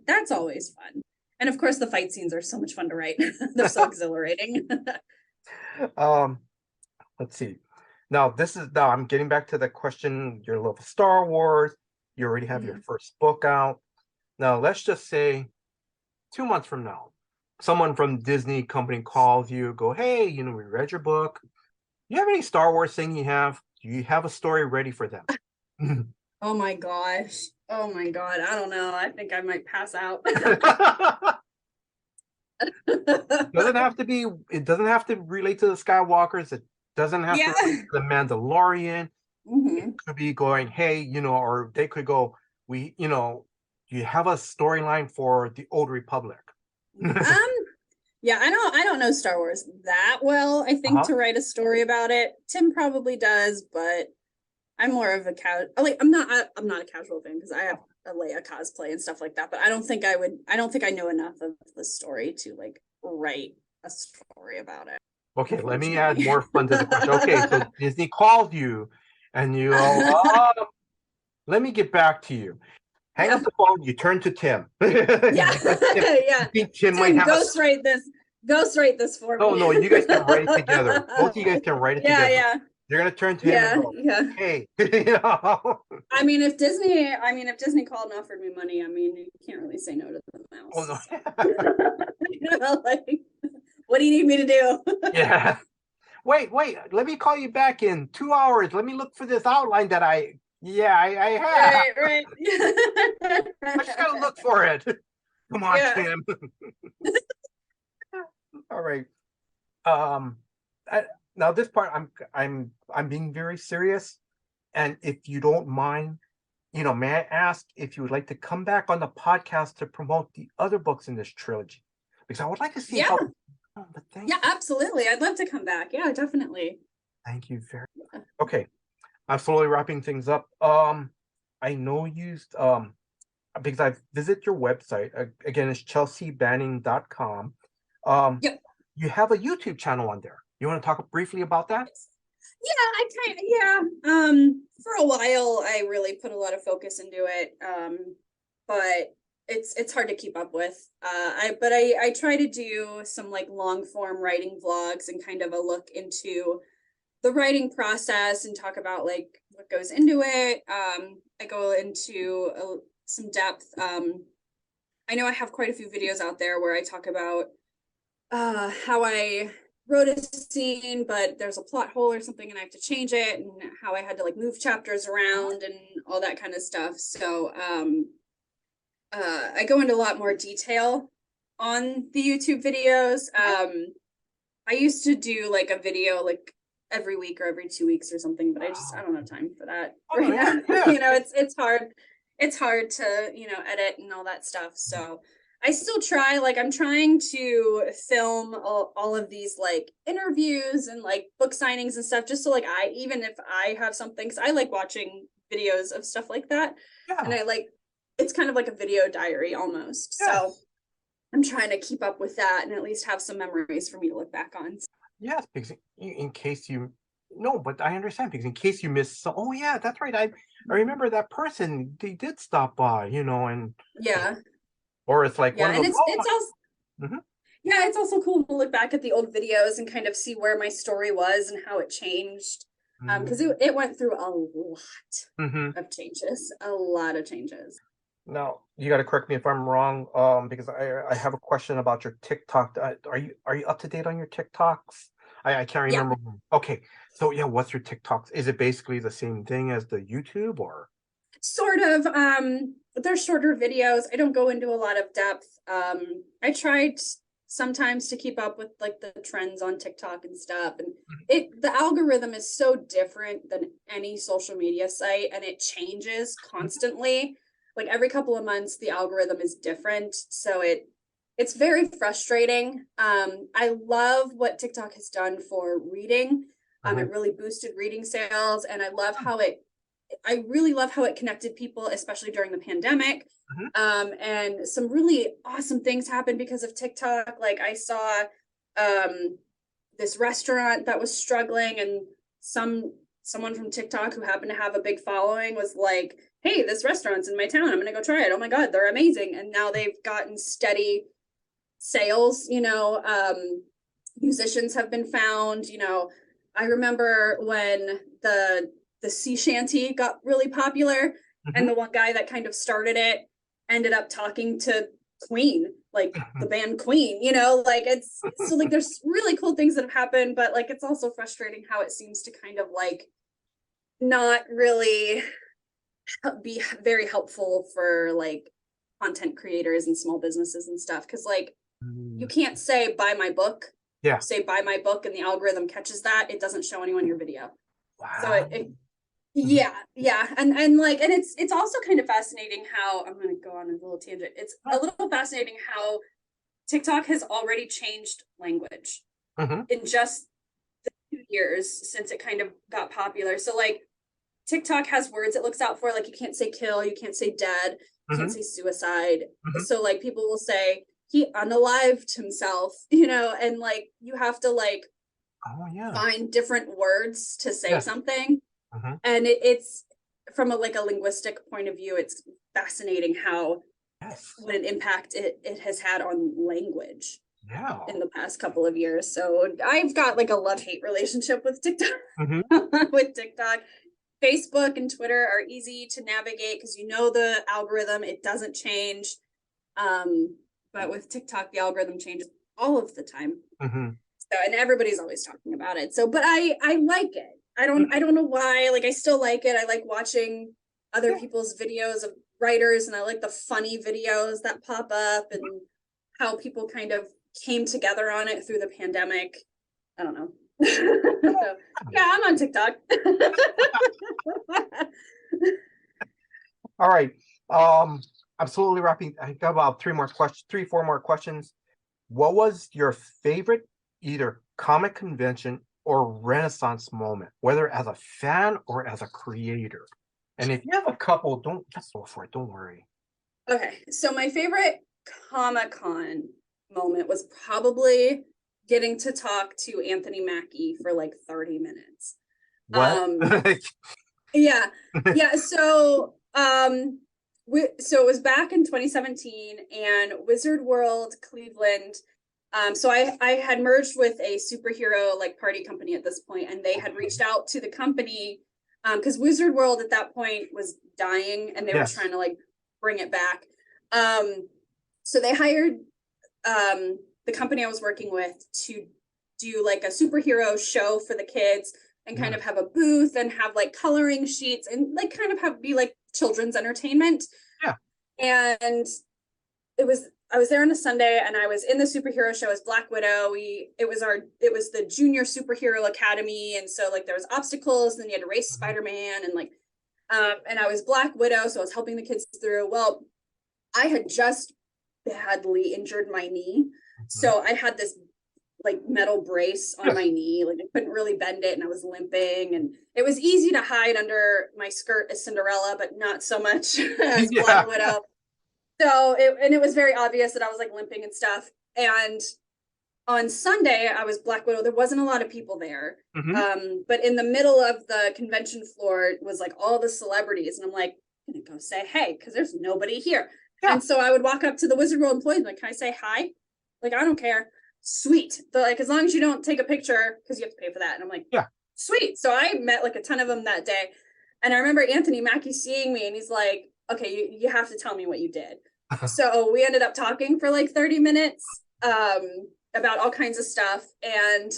that's always fun. And of course the fight scenes are so much fun to write. They're so exhilarating. Let's see. Now I'm getting back to the question. You love Star Wars. You already have your first book out. Now let's just say 2 months from now, someone from Disney company calls you, go, hey, we read your book. You have any Star Wars thing you have? Do you have a story ready for them? Oh my gosh. Oh my God. I don't know. I think I might pass out. It doesn't have to relate to the Skywalkers. It doesn't have to relate to the Mandalorian. It could be going, hey, or they could go, you have a storyline for the Old Republic. Yeah, I don't know Star Wars that well, I think, to write a story about it. Tim probably does, but I'm more of a I'm not a casual fan because I have a Leia cosplay and stuff like that, but I don't think I know enough of the story to like write a story about it. Okay, let me add more fun to the question. Okay, so Disney called you and you let me get back to you. Hang up the phone, you turn to Tim. Yeah. Tim might have ghostwrite this for me. No, you guys can write it together. Both of you guys can write it together. Yeah. You're gonna turn to him and go, hey. I mean, if Disney called and offered me money, you can't really say no to the mouse. Oh no. Like, what do you need me to do? Yeah. Wait, let me call you back in 2 hours. Let me look for this outline that I have. Right. I just gotta look for it. Come on, Tim. All right. Now this part, I'm being very serious, and if you don't mind, may I ask if you would like to come back on the podcast to promote the other books in this trilogy? Because I would like to see how. Yeah, absolutely. I'd love to come back. Yeah, definitely. Thank you very much. Okay, I'm slowly wrapping things up. I know you because I've visited your website. Again, it's chelseabanning.com. You have a YouTube channel on there. You want to talk briefly about that? For a while I really put a lot of focus into it. But it's hard to keep up with. I try to do some like long form writing vlogs and kind of a look into the writing process and talk about like what goes into it. I go into some depth. I know I have quite a few videos out there where I talk about how I wrote a scene, but there's a plot hole or something and I have to change it, and how I had to like move chapters around and all that kind of stuff. So I go into a lot more detail on the YouTube videos. I used to do like a video like every week or every 2 weeks or something, but I don't have time for that right now. It's hard to edit and all that stuff. So I still try, like I'm trying to film all of these like interviews and like book signings and stuff, just so like even if I have something, because I like watching videos of stuff like that, and it's kind of like a video diary almost. So I'm trying to keep up with that and at least have some memories for me to look back on. Yes, because in case but I understand, because in case you miss that's right. I remember that person, they did stop by, and or it's like one of those, it's also it's also cool to look back at the old videos and kind of see where my story was and how it changed. Because it went through a lot of changes, a lot of changes. Now you got to correct me if I'm wrong, because I have a question about your TikTok. Are you up to date on your TikToks? I can't remember. Okay, so what's your TikToks? Is it basically the same thing as the YouTube, or? Sort of. They're shorter videos. I don't go into a lot of depth. I tried sometimes to keep up with like the trends on TikTok and stuff, and the algorithm is so different than any social media site, and it changes constantly. Like every couple of months the algorithm is different, so it's very frustrating. I love what TikTok has done for reading. It really boosted reading sales, and I really love how it connected people, especially during the pandemic. And some really awesome things happened because of TikTok. Like I saw this restaurant that was struggling, and someone from TikTok who happened to have a big following was like, hey, this restaurant's in my town, I'm gonna go try it. Oh my god, they're amazing. And now they've gotten steady sales. Musicians have been found. I remember when the sea shanty got really popular, and the one guy that kind of started it ended up talking to Queen, like the band Queen. It's so like there's really cool things that have happened, but like it's also frustrating how it seems to kind of like not really be very helpful for like content creators and small businesses and stuff, because like you can't say buy my book, say buy my book, and the algorithm catches that, it doesn't show anyone your video. So and it's also kind of fascinating how, I'm going to go on a little tangent, it's a little fascinating how TikTok has already changed language in just the 2 years since it kind of got popular. So like TikTok has words it looks out for, like you can't say kill, you can't say dead, you can't say suicide. So like people will say he unalived himself, and like you have to like find different words to say something. And it's from a linguistic point of view, it's fascinating how what an impact it has had on language in the past couple of years. So I've got like a love-hate relationship with TikTok. With TikTok. Facebook and Twitter are easy to navigate because the algorithm, it doesn't change. But with TikTok, the algorithm changes all of the time. So, and everybody's always talking about it. So, but I like it. I don't know why. Like I still like it. I like watching other people's videos of writers, and I like the funny videos that pop up and how people kind of came together on it through the pandemic. I don't know. So, yeah, I'm on TikTok. All right. Absolutely wrapping. I got about 4 more questions. What was your favorite either comic convention or Renaissance moment, whether as a fan or as a creator? And if you have a couple, don't just go for it. Don't worry. Okay, so my favorite Comic-Con moment was probably getting to talk to Anthony Mackie for like 30 minutes. What? Yeah. So so it was back in 2017, and Wizard World Cleveland. So I had merged with a superhero like party company at this point, and they had reached out to the company because Wizard World at that point was dying, and they were trying to like bring it back. So they hired the company I was working with to do like a superhero show for the kids, and kind of have a booth and have like coloring sheets and like kind of be like children's entertainment. And I was there on a Sunday, and I was in the superhero show as Black Widow. It was the Junior Superhero Academy, and so like there was obstacles, and then you had to race Spider-Man, and like and I was Black Widow, so I was helping the kids through. Well, I had just badly injured my knee, so I had this like metal brace on my knee, like I couldn't really bend it, and I was limping, and it was easy to hide under my skirt as Cinderella, but not so much as Black Widow. So it was very obvious that I was like limping and stuff. And on Sunday, I was Black Widow. There wasn't a lot of people there. But in the middle of the convention floor was like all the celebrities. And I'm like, I'm gonna go say hey, because there's nobody here. And so I would walk up to the Wizard World employees, like, can I say hi? Like, I don't care. Sweet. But like, as long as you don't take a picture, because you have to pay for that. And I'm like, sweet. So I met like a ton of them that day. And I remember Anthony Mackie seeing me, and he's like, okay, you have to tell me what you did. So we ended up talking for like 30 minutes about all kinds of stuff. And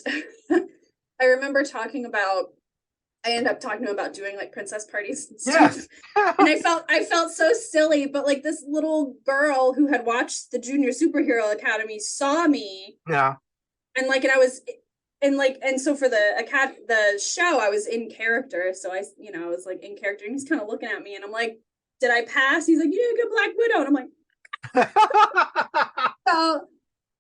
I remember I ended up talking to him about doing like princess parties and stuff. And I felt so silly, but like this little girl who had watched the Junior Superhero Academy saw me. And like, and so for the show, I was in character. So I was like in character, and he's kind of looking at me, and I'm like, did I pass? He's like, yeah, good Black Widow. And I'm like, so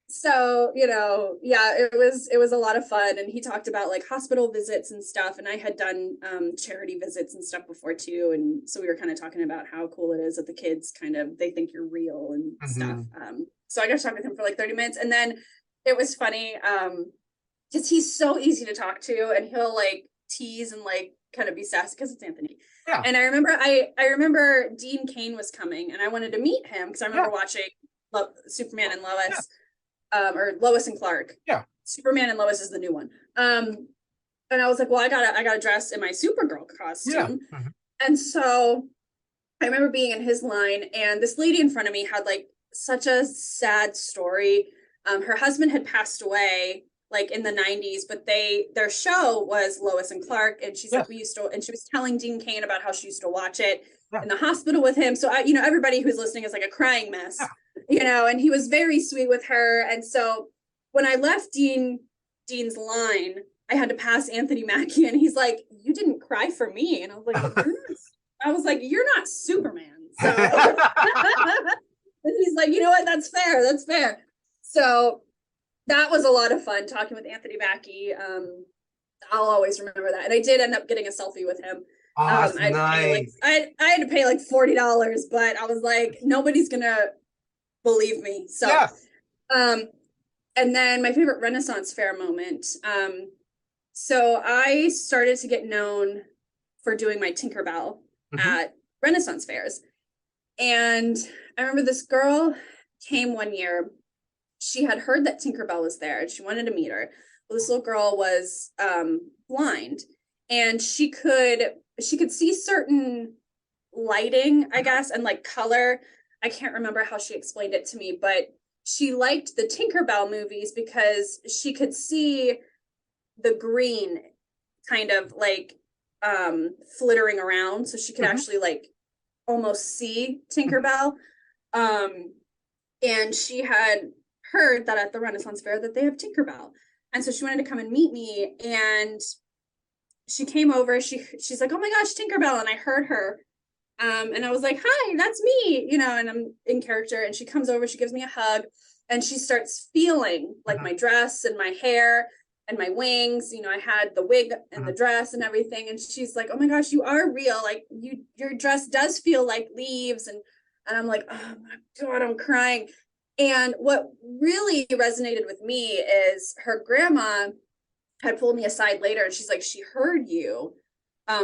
So, it was a lot of fun. And he talked about like hospital visits and stuff. And I had done charity visits and stuff before too. And so we were kind of talking about how cool it is that the kids they think you're real and stuff. So I got to talk with him for like 30 minutes. And then it was funny because he's so easy to talk to, and he'll like tease and like kind of be sassy because it's Anthony. Yeah. And I remember Dean Cain was coming, and I wanted to meet him because I remember watching Superman and Lois. Or Lois and Clark. Yeah. Superman and Lois is the new one. And I was like, well, I gotta dress in my Supergirl costume. Yeah. And so I remember being in his line, and this lady in front of me had like such a sad story. Her husband had passed away like in the 90s, but their show was Lois and Clark, and she's like, and she was telling Dean Cain about how she used to watch it in the hospital with him. So everybody who's listening is like a crying mess. And he was very sweet with her. And so when I left Dean's line, I had to pass Anthony Mackie, and he's like, you didn't cry for me. And I was like, you're not Superman. So and he's like, you know what? That's fair. That's fair. So that was a lot of fun talking with Anthony Mackie. I'll always remember that. And I did end up getting a selfie with him. Oh, nice. I had to pay like $40, but I was like, nobody's gonna believe me. So and then my favorite Renaissance Fair moment. So I started to get known for doing my Tinkerbell at Renaissance fairs. And I remember this girl came one year. She had heard that Tinkerbell was there and she wanted to meet her. Well, this little girl was blind, and she could see certain lighting, I guess, and like color. I can't remember how she explained it to me, but she liked the Tinkerbell movies because she could see the green kind of like flittering around, so she could actually like almost see Tinkerbell. And she had heard that at the Renaissance Fair that they have Tinkerbell, and so she wanted to come and meet me. And she came over. She's like, oh my gosh, Tinkerbell. And I heard her. And I was like, hi, that's me, and I'm in character. And she comes over, she gives me a hug, and she starts feeling like my dress and my hair and my wings. I had the wig and the dress and everything. And she's like, oh my gosh, you are real. Like your dress does feel like leaves. And I'm like, oh my God, I'm crying. And what really resonated with me is her grandma had pulled me aside later, and she's like, she heard you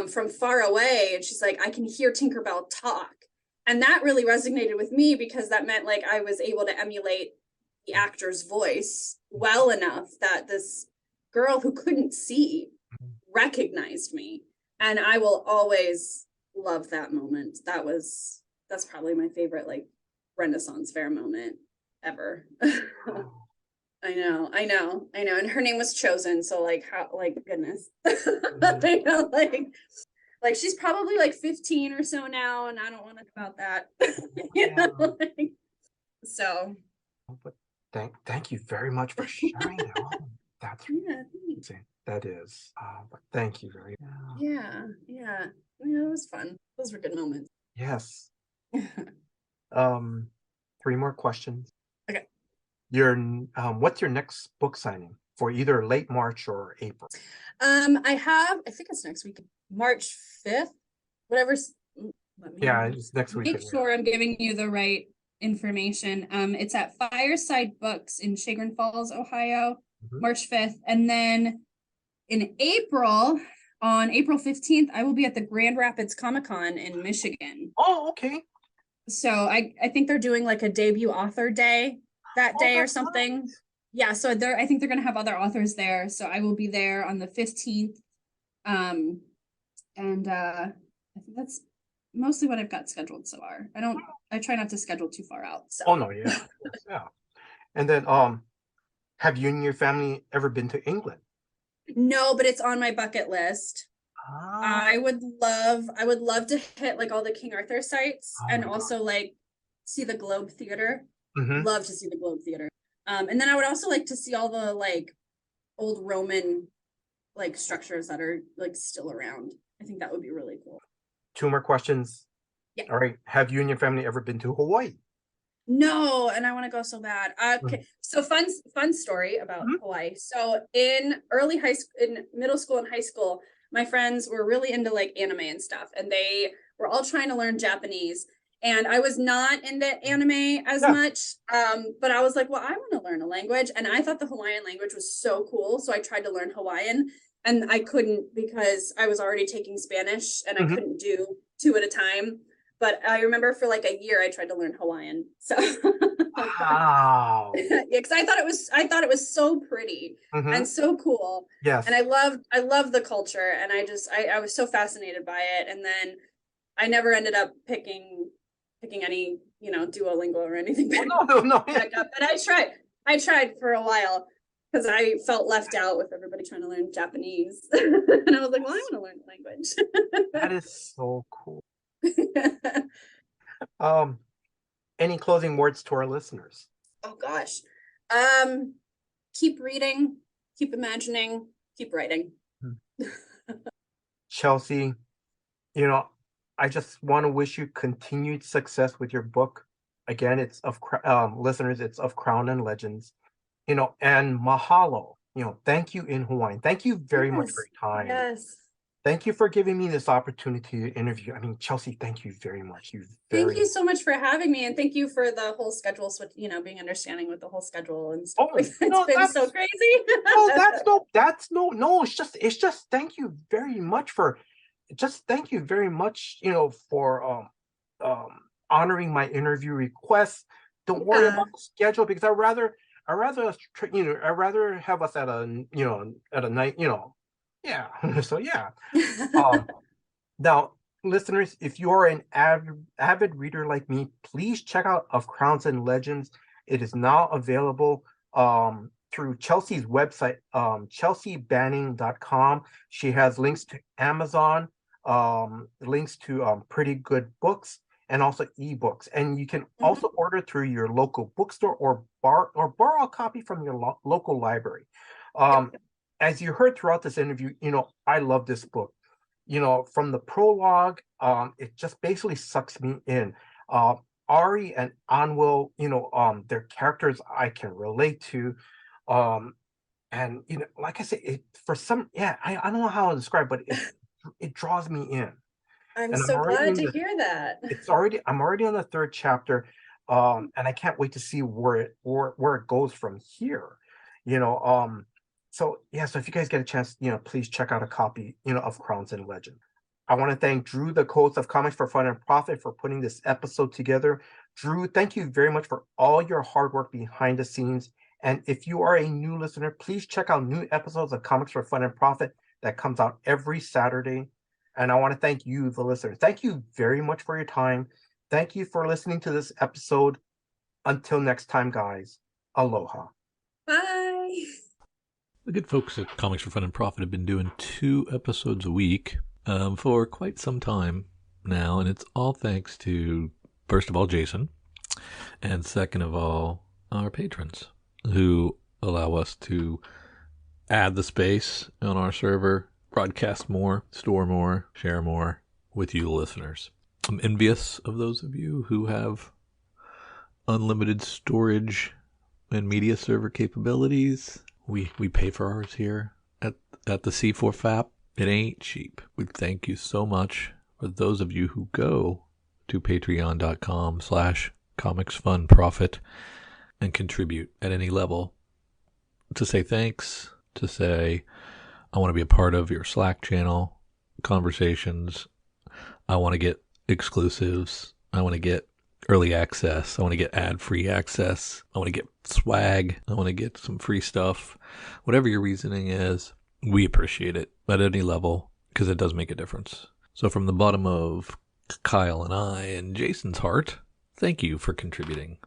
from far away, and she's like, I can hear Tinkerbell talk. And that really resonated with me because that meant like I was able to emulate the actor's voice well enough that this girl who couldn't see recognized me. And I will always love that moment. That's probably my favorite like Renaissance Fair moment ever. I know. And her name was Chosen. So like how, like, goodness. Like she's probably like 15 or so now, and I don't want to about that. So. But thank you very much for sharing that. Oh, that's amazing. That is. But thank you very much. Yeah, it was fun. Those were good moments. Yes. 3 more questions. Okay. What's your next book signing for either late March or April? I think it's next week, March 5th, whatever's. It's next week. Make sure I'm giving you the right information. It's at Fireside Books in Chagrin Falls, Ohio, March 5th. And then in April, on April 15th, I will be at the Grand Rapids Comic-Con in Michigan. Oh, okay. So I think they're doing like a debut author day that day or something. Nice. Yeah, so I think they're going to have other authors there. So I will be there on the 15th. And I think that's mostly what I've got scheduled so far. I try not to schedule too far out. So. Oh no, yeah. Yeah. And then have you and your family ever been to England? No, but it's on my bucket list. I would love to hit like all the King Arthur sites and also like see the Globe Theater. Love to see the Globe Theater. And then I would also like to see all the like old Roman like structures that are like still around. I think that would be really cool. 2 more questions. Yeah. All right. Have you and your family ever been to Hawaii? No, and I want to go so bad. Okay, so fun story about Mhm. Hawaii. So in in middle school and high school, my friends were really into like anime and stuff, and they were all trying to learn Japanese. And I was not into anime as Yeah. much, but I was like, well, I want to learn a language, and I thought the Hawaiian language was so cool, so I tried to learn Hawaiian, and I couldn't because I was already taking Spanish, and I Mhm. couldn't do two at a time. But I remember for like a year I tried to learn Hawaiian. So Wow. yeah, because I thought it was so pretty Hmm. and so cool. And Yes. I loved the culture, and I was so fascinated by it. And then I never ended up picking any, Duolingo or anything Oh, no, no, no. back up. But I tried for a while because I felt left out with everybody trying to learn Japanese. And I was like, well, I want to learn That is so cool. the Um, any closing words to our listeners? Oh gosh. Um, keep reading, keep imagining, keep writing. Hmm. Chelsea, you know, I just want to wish you continued success with your book. Again, it's listeners, it's of Crown and Legends. And mahalo. Thank you in Hawaiian. Thank you very much for Yes. your time. Yes. Thank you for giving me this opportunity to interview. I mean, Chelsea, thank you very much. Thank you so much for having me, and thank you for the whole schedule switch, being understanding with the whole schedule and stuff like Oh, that. It's no, been so crazy. no, it's just thank you very much for just thank you very much, for honoring my interview request. Don't worry Yeah. about the schedule because I'd rather have us at a night, yeah. So yeah. Um Now, listeners, if you are an avid reader like me, please check out Of Crowns and Legends. It is now available through Chelsea's website, chelseabanning.com. She has links to Amazon, links to Pretty Good Books, and also ebooks. And you can Mhm. also order through your local bookstore or borrow a copy from your local library. Um, Yep. as you heard throughout this interview, I love this book. From the prologue, it just basically sucks me in. Uh, Ari and Anwil, their characters I can relate to. Um, and like I said, I don't know how to describe, but it draws me in. I'm And I'm so already glad in to the hear that. I'm already on the third chapter. And I can't wait to see where it goes from here. You know, so yeah, so if you guys get a chance, please check out a copy, of Crowns and Legend. I want to thank Drew, the host of Comics for Fun and Profit, for putting this episode together. Drew, thank you very much for all your hard work behind the scenes. And if you are a new listener, please check out new episodes of Comics for Fun and Profit that comes out every Saturday. And I want to thank you, the listener. Thank you very much for your time. Thank you for listening to this episode. Until next time, guys, aloha. Bye. The good folks at Comics for Fun and Profit have been doing 2 episodes a week for quite some time now, and it's all thanks to, first of all, Jason, and second of all, our patrons who allow us to add the space on our server, broadcast more, store more, share more with you, the listeners. I'm envious of those of you who have unlimited storage and media server capabilities. We pay for ours here at the C4FAP. It ain't cheap. We thank you so much for those of you who go to patreon.com/comicsfunprofit and contribute at any level to say thanks, to say, I want to be a part of your Slack channel conversations. I want to get exclusives. I want to get early access. I want to get ad-free access. I want to get swag. I want to get some free stuff. Whatever your reasoning is, we appreciate it at any level because it does make a difference. So from the bottom of Kyle and I and Jason's heart, thank you for contributing.